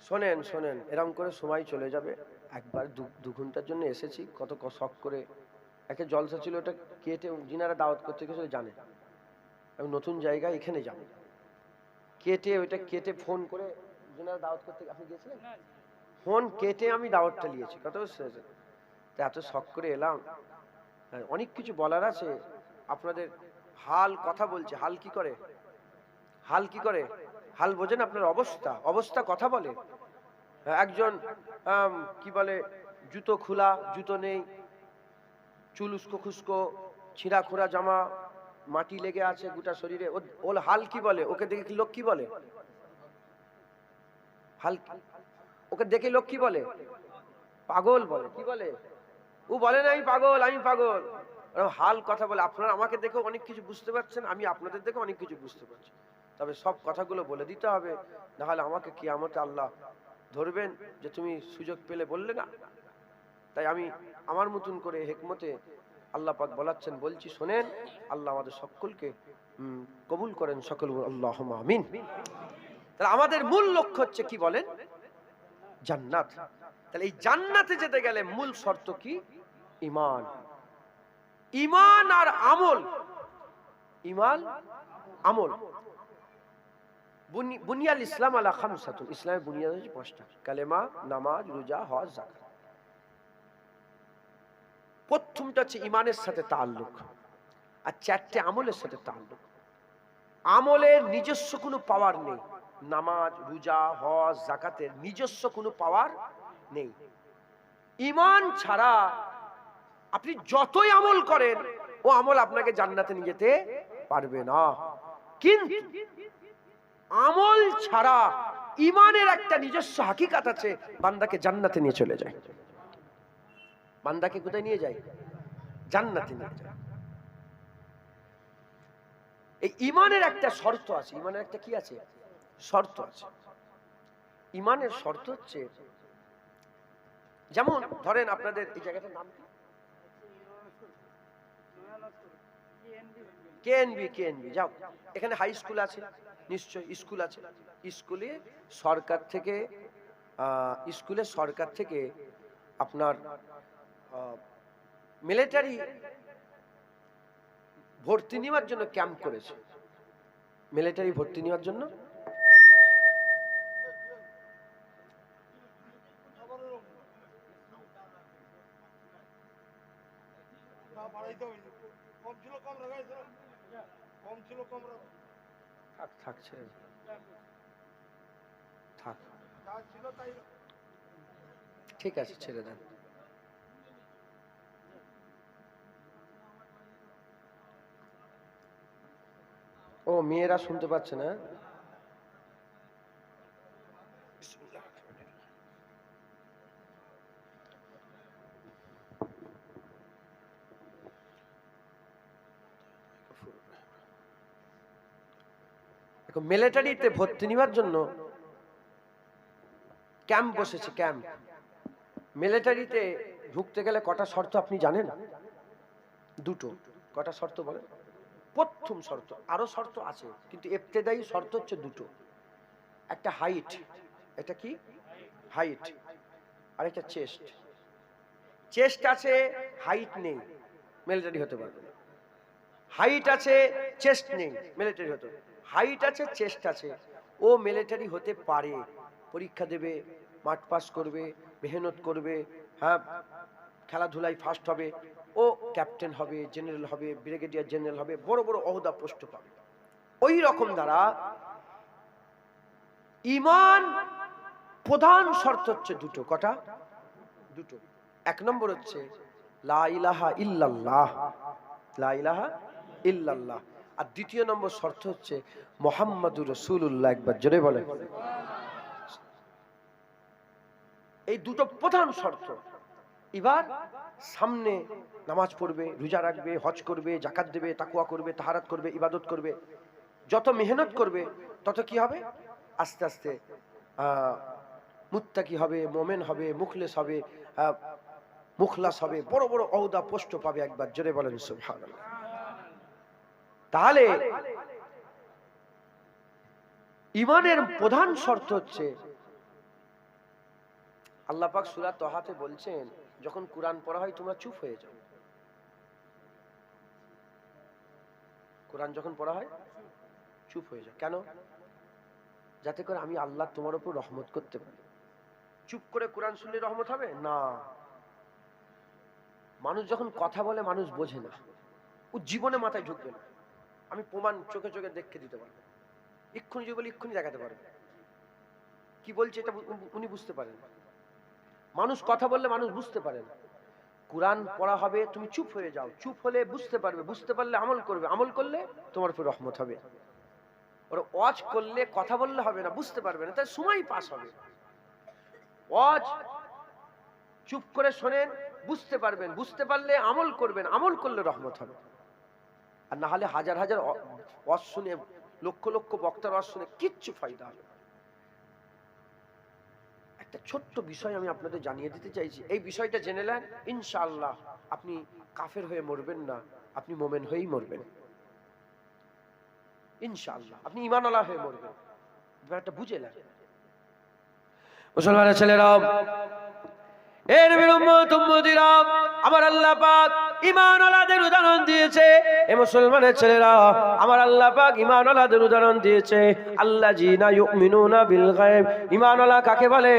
B: শোনেন, এরকম করে সময় চলে যাবে। একবার 2 ঘন্টার জন্য এসেছি, কত শখ করে। একটা জলসা ছিল, ওটা কেটে যিনারা দাওয়াত করতে গেছিল জানে, আমি নতুন জায়গায় এখানে যাবো, কেটে ফোন করে যিনারা দাওয়াত করতে, আপনি গিয়েছিলেন, ফোন কেটে আমি দাওয়াতটা নিয়েছি। কত এত শখ করে এলাম। অনেক কিছু বলার আছে আপনাদের। হাল কথা বলছে, হাল কি করে? হাল বোঝেন? আপনার অবস্থা কথা বলে। একজন কি বলে, জুতো খোলা, জুতো নেই, চুল উস্কো খুস্কো, ছিঁড়া খোঁড়া জামা, মাটি লেগে আছে গোটা শরীরে, ওর হাল কি বলে? ওকে দেখে কি লোক কি বলে? ওকে দেখে লোক কি বলে? পাগল বলে। কি বলে? ও বলে না আমি পাগল। হাল কথা বলে। আপনারা আমাকে দেখে অনেক কিছু বুঝতে পারছেন, আমি আপনাদের দেখে অনেক কিছু বুঝতে পারছি। তবে সব কথাগুলো বলে দিতে হবে, নাহলে আমাকে কিয়ামতে আল্লাহ ধরবেন যে তুমি সুযোগ পেলে বললে না। তাই আমি আমার মতন করে হিকমতে আল্লাহ পাক বলাচ্ছেন, বলছি শোনেন। আল্লাহ আমাদের সকলকে কবুল করেন, সকল আল্লাহুম্মা আমিন। তাহলে আমাদের মূল লক্ষ্য হচ্ছে কি বলেন? জান্নাত। তাহলে এই জান্নাতে যেতে গেলে মূল শর্ত কি? ঈমান আর আমল। বুনিয়াল ইসলাম আলা খামসাতুন, ইসলামের বুনিয়াদ হচ্ছে 5টা: কালেমা, নামাজ, রোজা, হজ, যাকাত। প্রথমটা হচ্ছে ঈমানের সাথে তাআল্লুক, আর 4টে আমলের সাথে তাআল্লুক। আমলের নিজস্ব কোনো পাওয়ার নেই। নামাজ, রোজা, হজ, যাকাতের নিজস্ব কোনো পাওয়ার নেই। ঈমান ছাড়া আপনি যতই আমল করেন, ও আমল আপনাকে জান্নাতে নিয়ে যেতে পারবে না। কিন্তু আমল ছাড়া ঈমানের একটা নিজস্ব হাকিকাত আছে, বান্দাকে জান্নাতে নিয়ে চলে যায়। বান্দাকে কোথায় নিয়ে যায়? জান্নাতে নিয়ে যায়। এই ঈমানের একটা শর্ত আছে। ঈমানের একটা কি আছে? শর্ত আছে। ঈমানের শর্ত হচ্ছে, যেমন ধরেন আপনাদের এই জায়গাটার নাম কি? কেএনবি। যাও, এখানে হাই স্কুল আছে নিশ্চয়, স্কুল আছে। স্কুলে সরকার থেকে আপনার মিলিটারি ভর্তি নেওয়ার জন্য ক্যাম্প করেছে। মিলিটারি ভর্তি নেওয়ার জন্য থাকছে, থাক, ঠিক আছে, ছেড়ে দেন। ও মেয়েরা শুনতে পাচ্ছে না? মিলিটারিতে ভর্তি নেওয়ার জন্য ক্যাম্প বসেছে, ক্যাম্প। মিলিটারিতে ঢুকতে গেলে কটা শর্ত আপনি জানেন? 2টো। কটা শর্ত বলেন? প্রথম শর্ত। আরো শর্ত আছে, কিন্তু ইবতেদায়ী শর্ত হচ্ছে দুটো। একটা হাইট, এটা কি হাইট, আর একটা চেস্ট। চেস্ট আছে, হাইট নেই, মিলিটারি হতে পারবে না। হাইট আছে, চেস্ট নেই, মিলিটারি হতে পারবে। হাইট আছে, চেস্ট আছে, ও মিলিটারি হতে পারে, পরীক্ষা দেবে, মাঠ পাস করবে, মেহনত করবে, হ্যাঁ খেলাধুলায় ফার্স্ট হবে, ও ক্যাপ্টেন হবে, জেনারেল হবে, ব্রিগেডিয়ার জেনারেল হবে, বড় বড় ওহদা পোস্ট পাবে। ওই রকম দ্বারা ঈমান প্রধান শর্ত হচ্ছে দুটো। কটা? দুটো। এক নম্বর হচ্ছে লা ইলাহা ইল্লাল্লাহ, লা ইলাহা ইল্লাল্লাহ। আর দ্বিতীয় নম্বর শর্ত হচ্ছে মুহাম্মাদুর রাসূলুল্লাহ। একবার জোরে বলেন। এই দুটো প্রধান শর্ত। এবার সামনে নামাজ পড়বে, রোজা রাখবে, হজ করবে, যাকাত দেবে, তাকওয়া করবে, তাহারাত করবে, ইবাদত করবে। যত মেহনত করবে তত কি হবে? আস্তে আস্তে মুত্তাকি হবে, মোমেন হবে, মুখলেস হবে, মুখলাস হবে, বড় বড় ওহদা পোস্ট পাবে। একবার জোরে বলেন সুবহানাল্লাহ। তাহলে ঈমানের প্রধান শর্ত হচ্ছে, আল্লাহ পাক সূরা তাহাতে বলছেন, যখন কুরআন পড়া হয় তোমরা চুপ হয়ে যাও। কুরআন যখন পড়া হয় চুপ হয়ে যাও। কেন? যাতে করে আমি আল্লাহ তোমার উপর রহমত করতে পারি। চুপ করে কুরআন শুনলে রহমত হবে না। মানুষ যখন কথা বলে মানুষ বোঝে না, ও জীবনে মাথায় ঢুকবে না। আমি প্রমাণ চোখে চোখে দেখে দিতে পারবো, এক্ষুনি যে বলি এক্ষুনি দেখাতে পারবো কি বলছে, এটা উনি বুঝতে পারেন। মানুষ কথা বললে মানুষ বুঝতে পারে না। কুরআন পড়া হবে, তুমি চুপ হয়ে যাও, চুপ হলে বুঝতে পারবে, বুঝতে পারলে আমল করবে, আমল করলে তোমার উপর রহমত হবে। ওর ওয়াজ করলে কথা বললে হবে না, বুঝতে পারবে না, তাই সময় পাস হবে। ওয়াজ চুপ করে শোনেন, বুঝতে পারবেন, বুঝতে পারলে আমল করবেন, আমল করলে রহমত হবে। আর না হলে হাজার হাজার ওয়াজ শুনে, লক্ষ লক্ষ বক্তার ওয়াজ শুনে কিচ্ছু ফায়দা হবে না। একটা ছোট্ট বিষয় আমি আপনাদের জানিয়ে দিতে চাইছি, এই বিষয়টা জেনে নেন, ইনশাআল্লাহ আপনি কাফের হয়ে মরবেন না, আপনি মোমেন হয়েই মরবেন ইনশাআল্লাহ। আপনি ঈমানওয়ালা হয়ে মরবেন, ব্যাপারটা বুঝে নেন। মুসলমানের ছেলেরা, এ নবীর উম্মত উম্মতিরা, আমার আল্লাহ পাক ঈমানওয়ালাদের উদাহরণ দিয়েছে। এ মুসলমানের ছেলেরা, আমার আল্লাহ পাক ঈমানওয়ালাদের উদাহরণ দিয়েছে। আল্লাযীনা ইউমিনুনা বিল গায়ব। ঈমানওয়ালা কাকে বলে?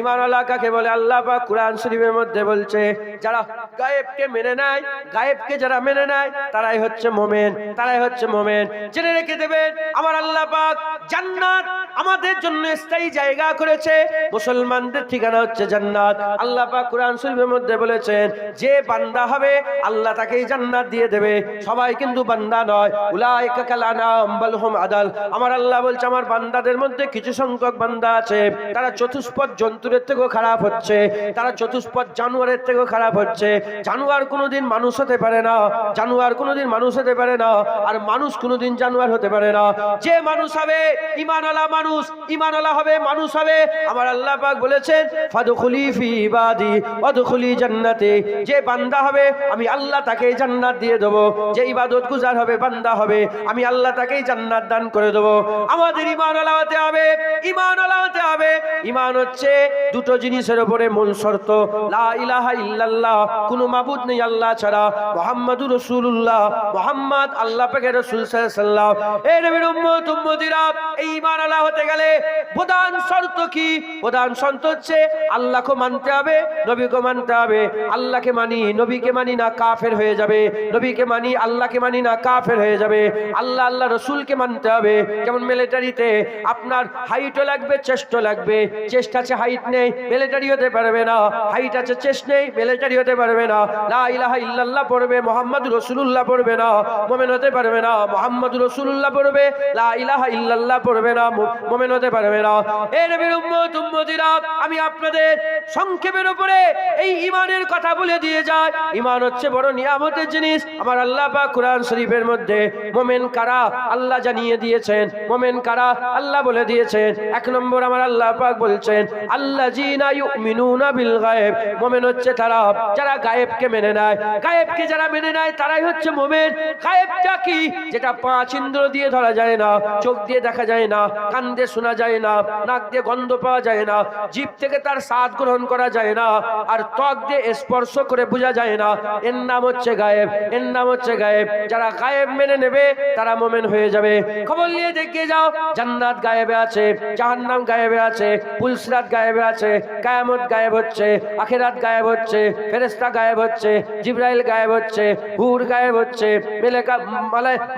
B: ঈমানওয়ালা কাকে বলে? আল্লাহ পাক কুরআন শরীফের মধ্যে বলছে, যারা গায়েবকে মেনে নেয়, গায়েবকে যারা মেনে নেয় তারাই হচ্ছে মুমিন, তারাই হচ্ছে মুমিন। জেনে রেখে দেবেন, আমার আল্লাহ পাক জান্নাত আমাদের জন্য স্থায়ী জায়গা করেছে। মুসলমানদের ঠিকানা হচ্ছে জান্নাত। আল্লাহ পাক কুরআন শরীফের মধ্যে বলেছেন, যে বান্দা হবে আল্লাহ তাকেই জান্নাত দিয়ে দেবে। সবাই কিন্তু বান্দা নয়। উলাইকা কাল আনাম বাল হুম আদাল। আমার আল্লাহ বলছে, আমার বান্দাদের মধ্যে কিছু সংখ্যক বান্দা আছে, তারা চতুষ্পদ জন্তুদের থেকেও খারাপ হচ্ছে, তারা চতুষ্পদ জানোয়ারের থেকেও খারাপ হচ্ছে। জানোয়ার কোনোদিন মানুষ হতে পারে না, জানোয়ার কোনোদিন মানুষ হতে পারে না, আর মানুষ কোনোদিন জানোয়ার হতে পারে না। যে মানুষ হবে ঈমানওয়ালা মানুষ, ঈমানওয়ালা হবে, মানুষ হবে, আমার আল্লাহ পাক বলেছেন, ফাদখুলি ফি ইবাদি ওয়াদখুলি জান্নাতি। যে বান্দা হবে আমি আল্লাহ তাকে জান্নাত দিয়ে দেব। যে ইবাদত গুজার হবে, বান্দা হবে, আমি আল্লাহ তাকেই জান্নাত দান করে দেব। আমাদের ঈমানওয়ালা হতে হবে, ঈমানওয়ালা হতে হবে। ঈমান হচ্ছে দুটো জিনিসের উপরে মূল শর্ত, লা ইলাহা ইল্লাল্লাহ, কোনো মাবুদ নেই আল্লাহ ছাড়া, মুহাম্মাদুর রাসূলুল্লাহ, মুহাম্মদ আল্লাহ পাকের রাসূল সাল্লাল্লাহু আলাইহি ওয়াসাল্লাম। এই নবীর উম্মত উম্মতিরা, এই ঈমানওয়ালা হতে গেলে প্রধান শর্ত কি? প্রধান শর্ত হচ্ছে আল্লাহকে মানতে হবে, নবীকে মানতে হবে। আল্লাহকে মানি, নবীকে মানি না, কাফের হয়ে যাবে। নবীকে মানি, আল্লাহকে মানি না, কাফের হয়ে যাবে। আল্লাহ আল্লাহ রসুলকে মানতে হবে। যেমন মিলিটারিতে আপনার হাইটও লাগবে, চেস্টও লাগবে। চেস্ট আছে, হাইট নেই, মিলিটারি হতে পারবে না। হাইট আছে, চেস্ট নেই, মিলিটারি হতে পারবে না। লা ইলাহা ইল্লাল্লাহ পড়বে, মুহাম্মাদুর রাসূলুল্লাহ পড়বে না, মুমিন হতে পারবে না। মুহাম্মাদুর রাসূলুল্লাহ পড়বে, লা ইলাহা ইল্লাল্লাহ পড়বে না, মুমিন হতে পারবে না। এই নবীর উম্মত উম্মতিরা, আমি আপনাদের সংক্ষেপের উপরে এই ঈমানের কথা বলে দিয়ে যায়। ঈমান হচ্ছে সবচেয়ে বড় নিয়ামতের জিনিস আমার আল্লাহ পাক কোরআন শরীফের মধ্যে মোমেন কারা আল্লাহ জানিয়ে দিয়েছেন। মোমেন কারা আল্লাহ বলে দিয়েছেন। এক নম্বর আমার আল্লাহ পাক বলছেন আল্লাযীনা ইউমিনুনা বিল গায়ব। মোমেন হচ্ছে তারা যারা গায়েবকে মেনে নেয়। গায়েবকে যারা মেনে নেয় তারাই হচ্ছে মোমেন। গায়েবটা কি? যেটা পাঁচ ইন্দ্র দিয়ে ধরা যায় না, চোখ দিয়ে দেখা যায় না, কান দিয়ে শোনা যায় না, নাক দিয়ে গন্ধ পাওয়া যায় না, জিভ থেকে তার স্বাদ গ্রহণ করা যায় না, আর ত্বক দিয়ে স্পর্শ করে বোঝা যায় না, এর নাম হচ্ছে গায়েব। এর নাম হচ্ছে গায়েব। যারা গায়েব মেনে নেবে তারা মোমেন হয়ে যাবে। খবর নিয়ে দেখে যাও, জান্নাত গায়েবে আছে, জাহান্নাম গায়েবে আছে, পুলসিরাত গায়েবে আছে, কিয়ামত গায়েব হচ্ছে, আখিরাত গায়েব হচ্ছে, ফেরেশতা গায়েব হচ্ছে, জিবরাইল গায়েব হচ্ছে, হুর গায়েব হচ্ছে,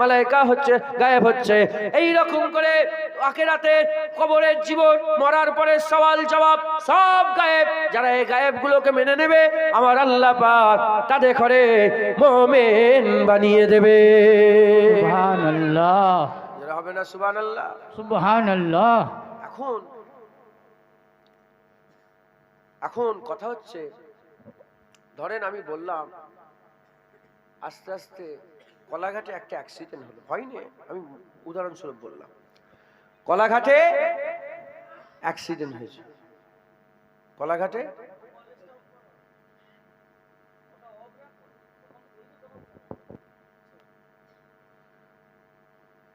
B: মালায়েকা হচ্ছে গায়েব হচ্ছে। এই রকম করে আখিরাতের কবরের জীবন, মরার পরে সওয়াল জবাব সব গায়েব। যারা এই গায়েবগুলোকে মেনে নেবে আমার আল্লাহ পাক তাদের ঘরে মুমিন বানিয়ে দেবে।
C: সুবহানাল্লাহ,
B: যারা হবে না সুবহানাল্লাহ
C: সুবহানাল্লাহ।
B: এখন কথা হচ্ছে, ধরেন আমি বললাম আস্তে আস্তে কলাঘাটে একটা অ্যাক্সিডেন্ট হলো, হয়নি? আমি উদাহরণস্বরূপ বললাম কলাঘাটে অ্যাক্সিডেন্ট হয়েছে। কলাঘাটে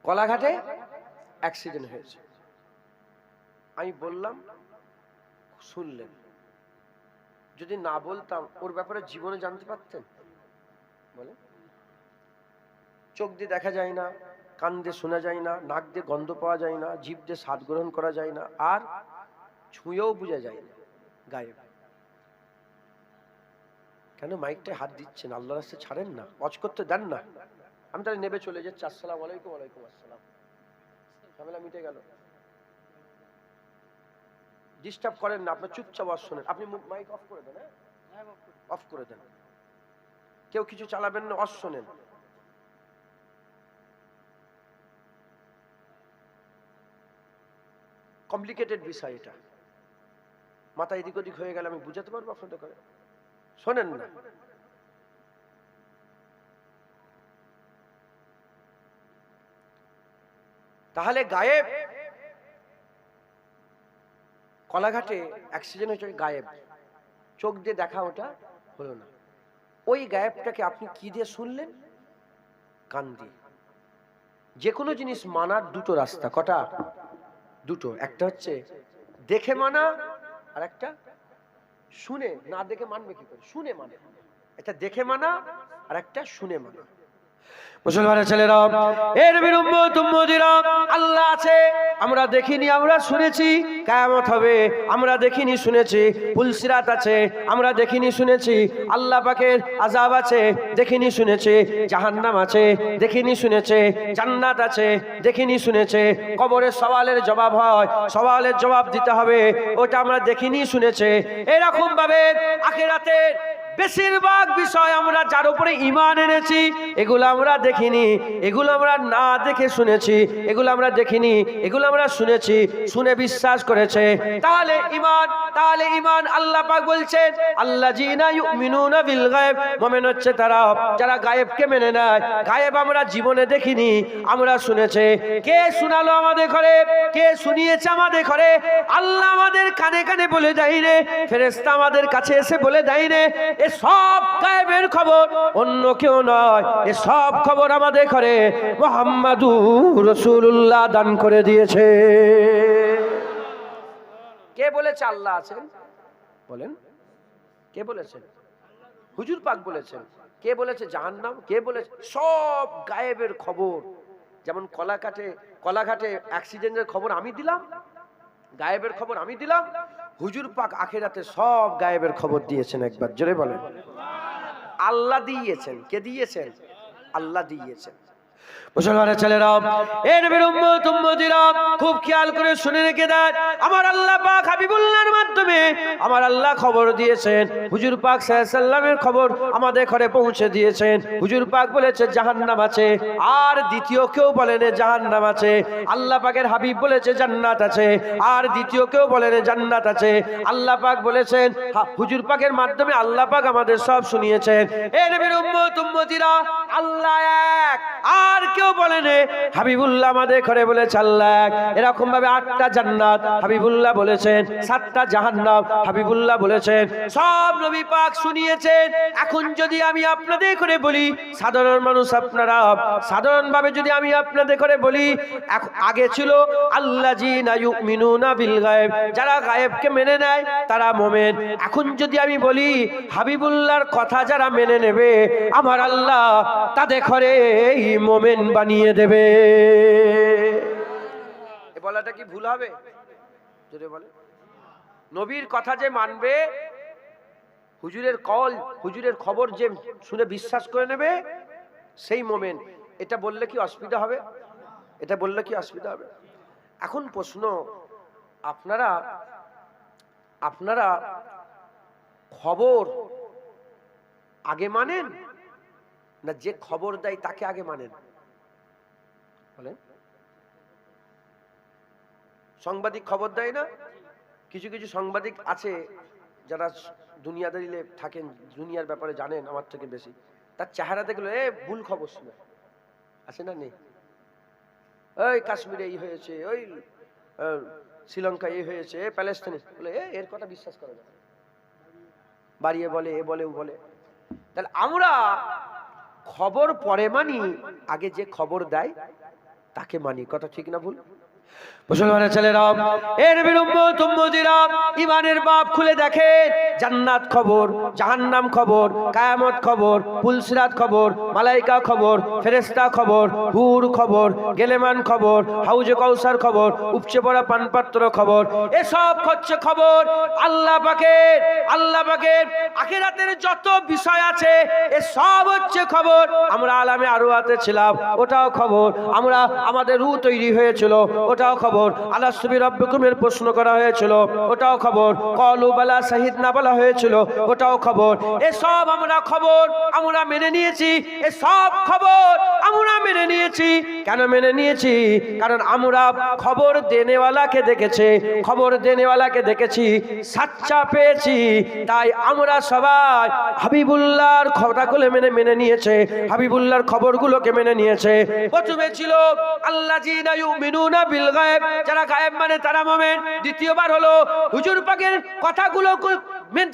B: কলাঘাটে অ্যাক্সিডেন্ট হয়েছে। আমি বললাম, শুনলেন। যদি না বলতাম ওর ব্যাপারে জীবনে জানতে পারতেন? বলে চোখ দিয়ে দেখা যায় না, কান দিয়ে শোনা যায় না, নাক দিয়ে গন্ধ পাওয়া যায় না, জিভ দিয়ে স্বাদ গ্রহণ করা যায় না, আর ছুঁয়েও বোঝা যায় না, গায়েব। কেন মাইকটায় হাত দিচ্ছেন? আল্লাহর রাস্তায় ছাড়েন না, ওয়াজ করতে দেন না। আমি তাহলে নেবে চলে যাচ্ছি। আসসালামু আলাইকুম। ওয়ালাইকুম আসসালাম। ঝামেলা মিটে গেল। ডিস্টার্ব করেন না, আপনার চুপচাপ ওয়াজ শোনেন। আপনি মাইক অফ করে দেন, হ্যাঁ অফ করে দেন। কেউ কিছু চালাবেন না, ওয়াজ শোনেন। কমপ্লিকেটেড বিষয় এটা, মাথা এদিক ওদিক হয়ে গেলে আমি বুঝাতে পারবো আপনাদের করে? শোনেন না। তাহলে গায়েব, কলাঘাটে অ্যাক্সিডেন্ট হয়েছে, গায়েব, চোখ দিয়ে দেখা ওটা হলো না। ওই গায়েবটাকে আপনি কি দিয়ে শুনলেন? কান দিয়ে। যে কোনো জিনিস মানার দুটো রাস্তা। কটা? দুটো। একটা হচ্ছে দেখে মানা, আর একটা শুনে। না দেখে মানবে কি করে? শুনে মানে। একটা দেখে মানা আর একটা শুনে মানা। মুসলমানের ছেলেরা, এর নবীর উম্মত উম্মতিরা, আল্লাহ আছে আমরা দেখিনি, আমরা শুনেছি। কিয়ামত হবে আমরা দেখিনি শুনেছি। পুলসিরাত আছে আমরা দেখিনি শুনেছি। আল্লাহ পাকের আযাব আছে দেখিনি শুনেছি। জাহান্নাম আছে দেখিনি শুনেছে। জান্নাত আছে দেখিনি শুনেছে। কবরের সওয়ালের জবাব হয়, সওয়ালের জবাব দিতে হবে, ওটা আমরা দেখিনি শুনেছে। এরকম ভাবে আখিরাতের বেশিরভাগ বিষয় আমরা যার উপরে ঈমান এনেছি এগুলো আমরা দেখিনি, এগুলো আমরা না দেখে শুনেছি, এগুলো আমরা দেখিনি, এগুলো আমরা শুনেছি, শুনে বিশ্বাস করেছে। তাহলে ঈমান আল্লাহ পাক বলছেন আল্লাযীনা ইউমিনুনা বিল গায়ব। মুমিন হচ্ছে তারা যারা গায়েবকে মেনে নেয়। গায়েব আমরা জীবনে দেখিনি, আমরা শুনেছে। কে শোনালো আমাদের ঘরে? কে শুনিয়েছে আমাদের ঘরে? আল্লাহ আমাদের কানে কানে বলে দেয় রে, ফেরেশতা আমাদের কাছে এসে বলে দেয় রে। সব গায়েবের খবর অন্য কেউ নয়, এ সব খবর আমাদের ঘরে মুহাম্মাদুর রাসূলুল্লাহ দান করে দিয়েছে। কে বলেছে আল্লাহ আছেন? বলেন, কে বলেছেন? হুজুর পাক বলেছেন। কে বলেছে জাহান্নাম? কে বলেছে? সব গায়েবের খবর। যেমন কলাঘাটে অ্যাক্সিডেন্টের খবর আমি দিলাম, গায়েবের খবর আমি দিলাম, হুজুর পাক আখিরাতে সব গায়েবের খবর দিয়েছেন। একবার জোরে বলেন আল্লাহ দিয়েছেন। কে দিয়েছেন? আল্লাহ দিয়েছেন। মুসলমানের ছেলেরা, এ নবীর উম্মত উম্মতিরা, খুব খেয়াল করে শুনে রেখে দেন। আমার আল্লাহ পাক হাবিবুল্লাহর মাধ্যমে মাধ্যমে আমার আল্লাহ খবর দিয়েছেন, হুজুর পাক সাল্লাল্লাহু আলাইহি সাল্লামের খবর আমাদের ঘরে পৌঁছে দিয়েছেন। হুজুর পাক বলেছে জাহান্নাম আছে, আর দ্বিতীয় কেউ বলেন জাহান্নাম আছে। আল্লাহ পাকের হাবিব বলেছে জান্নাত আছে, আর দ্বিতীয় কেউ বলেন জান্নাত আছে। আল্লাহ পাক বলেছেন, হুজুর পাকের মাধ্যমে আল্লাহ পাক আমাদের সব শুনিয়েছেন। এ নবীর উম্মত উম্মতিরা, আল্লাহ এক, আর কেউ বলেন হাবিবুল্লাহ আমাদের ঘরে বলেছে আল্লাহ এক। এরকম ভাবে 8টা জান্নাত হাবিবুল্লাহ বলেছেন, 7টা জাহান্নাম হাবিবুল্লাহ বলেছেন, সব নবী পাক শুনিয়েছেন। এখন যদি আমি আপনাদের করে বলি, সাধারণ মানুষ আপনারা সাধারণ ভাবে যদি আমি আপনাদের করে বলি, আগে ছিল আল্লাযীনা ইউমিনুনা বিল গায়ব, যারা গায়েবকে মেনে নেয় তারা মুমিন। এখন যদি আমি বলি হাবিবুল্লাহর কথা যারা মেনে নেবে, আমার আল্লাহ তাদের ঘরে মুমিন বানিয়ে দেবে। এ বলাটা কি ভুল হবে? যদি বলে নবীর কথা যে মানবে, হুজুরের কল, হুজুরের খবর যে শুনে বিশ্বাস করে নেবে, সেই মুমিন, এটা বললে কি অসুবিধা হবে? এটা বললে কি অসুবিধা হবে? এখন প্রশ্ন, আপনারা খবর আগে মানেন না যে খবর দেয় তাকে আগে মানেন? বলেন। সাংবাদিক খবর দেয় না? কিছু কিছু সাংবাদিক আছে যারা দুনিয়াদারিতে থাকেন, দুনিয়ার ব্যাপারে জানেন আমার থেকে বেশি, তার চেহারা দেখলো ভুল খবর শুনে আছে না? নেই? ওই কাশ্মীরে এই হয়েছে, ওই শ্রীলঙ্কা এই হয়েছে, প্যালেস্টাইনে, বলে এর কথা বিশ্বাস করা যায়, বাড়িয়ে বলে, এ বলে, ও বলে। তাহলে আমরা খবর পরে মানি, আগে যে খবর দেয় তাকে মানি। কথা ঠিক না ভুল? মুসলমানের ছেলেরা, এ নবীর উম্মত উম্মতিরা, ঈমানের বাপ খুলে দেখেন, জান্নাত খবর, জাহান্নাম খবর, কিয়ামত খবর, পুলসিরাত খবর, মালাইকা খবর, ফেরেশতা খবর, হুর খবর, গেলেমান খবর, হাউজে কাউসার খবর, উপচে পড়া পানপাত্র খবর, এসব হচ্ছে খবর আল্লাহ পাকের আখিরাতের যত বিষয় আছে এসব হচ্ছে খবর। আমরা আলামে আরওয়াতে ছিলাম, ওটাও খবর। আমরা আমাদের রূহ তৈরি হয়েছিল, ওটাও খবর। আলাস্তু বিরাব্বিকুমের প্রশ্ন করা হয়েছিল, ওটাও খবর। ক্বালু বালা শাহিদনা বলা হয়েছিল, ওটাও খবর। এসব আমরা খবর আমরা মেনে নিয়েছি, এসব খবর আমরা মেনে নিয়েছি। কেন মেনে নিয়েছি? কারণ আমরা খবর দেনেওয়ালাকে দেখেছি, সাচ্চা পেয়েছি, তাই আমরা সবাই হাবিবুল্লাহর কথাগুলো মেনে নিয়েছে, হাবিবুল্লাহর খবরগুলোকে মেনে নিয়েছে। প্রথমে ছিল আল্লাযীনা ইউমিনুনা বিল গায়ব, যারা গায়েব মানে তারা মুমিন। দ্বিতীয়বার হলো হুজুর পাকের কথাগুলো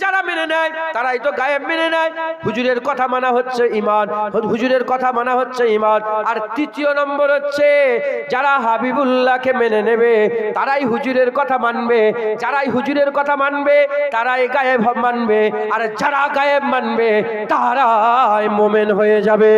B: যারা মেনে নেয় তারাই তো গায়েব মেনে নেয়। হুজুরের কথা মানা হচ্ছে ঈমান, হুজুরের কথা মানা হচ্ছে ঈমান। আর তৃতীয় নম্বর হচ্ছে যারা হাবিবুল্লাহকে মেনে নেবে তারাই হুজুরের কথা মানবে, যারাই হুজুরের কথা মানবে তারাই গায়েব মানবে, আর যারা গায়েব মানবে তারাই মুমিন হয়ে যাবে।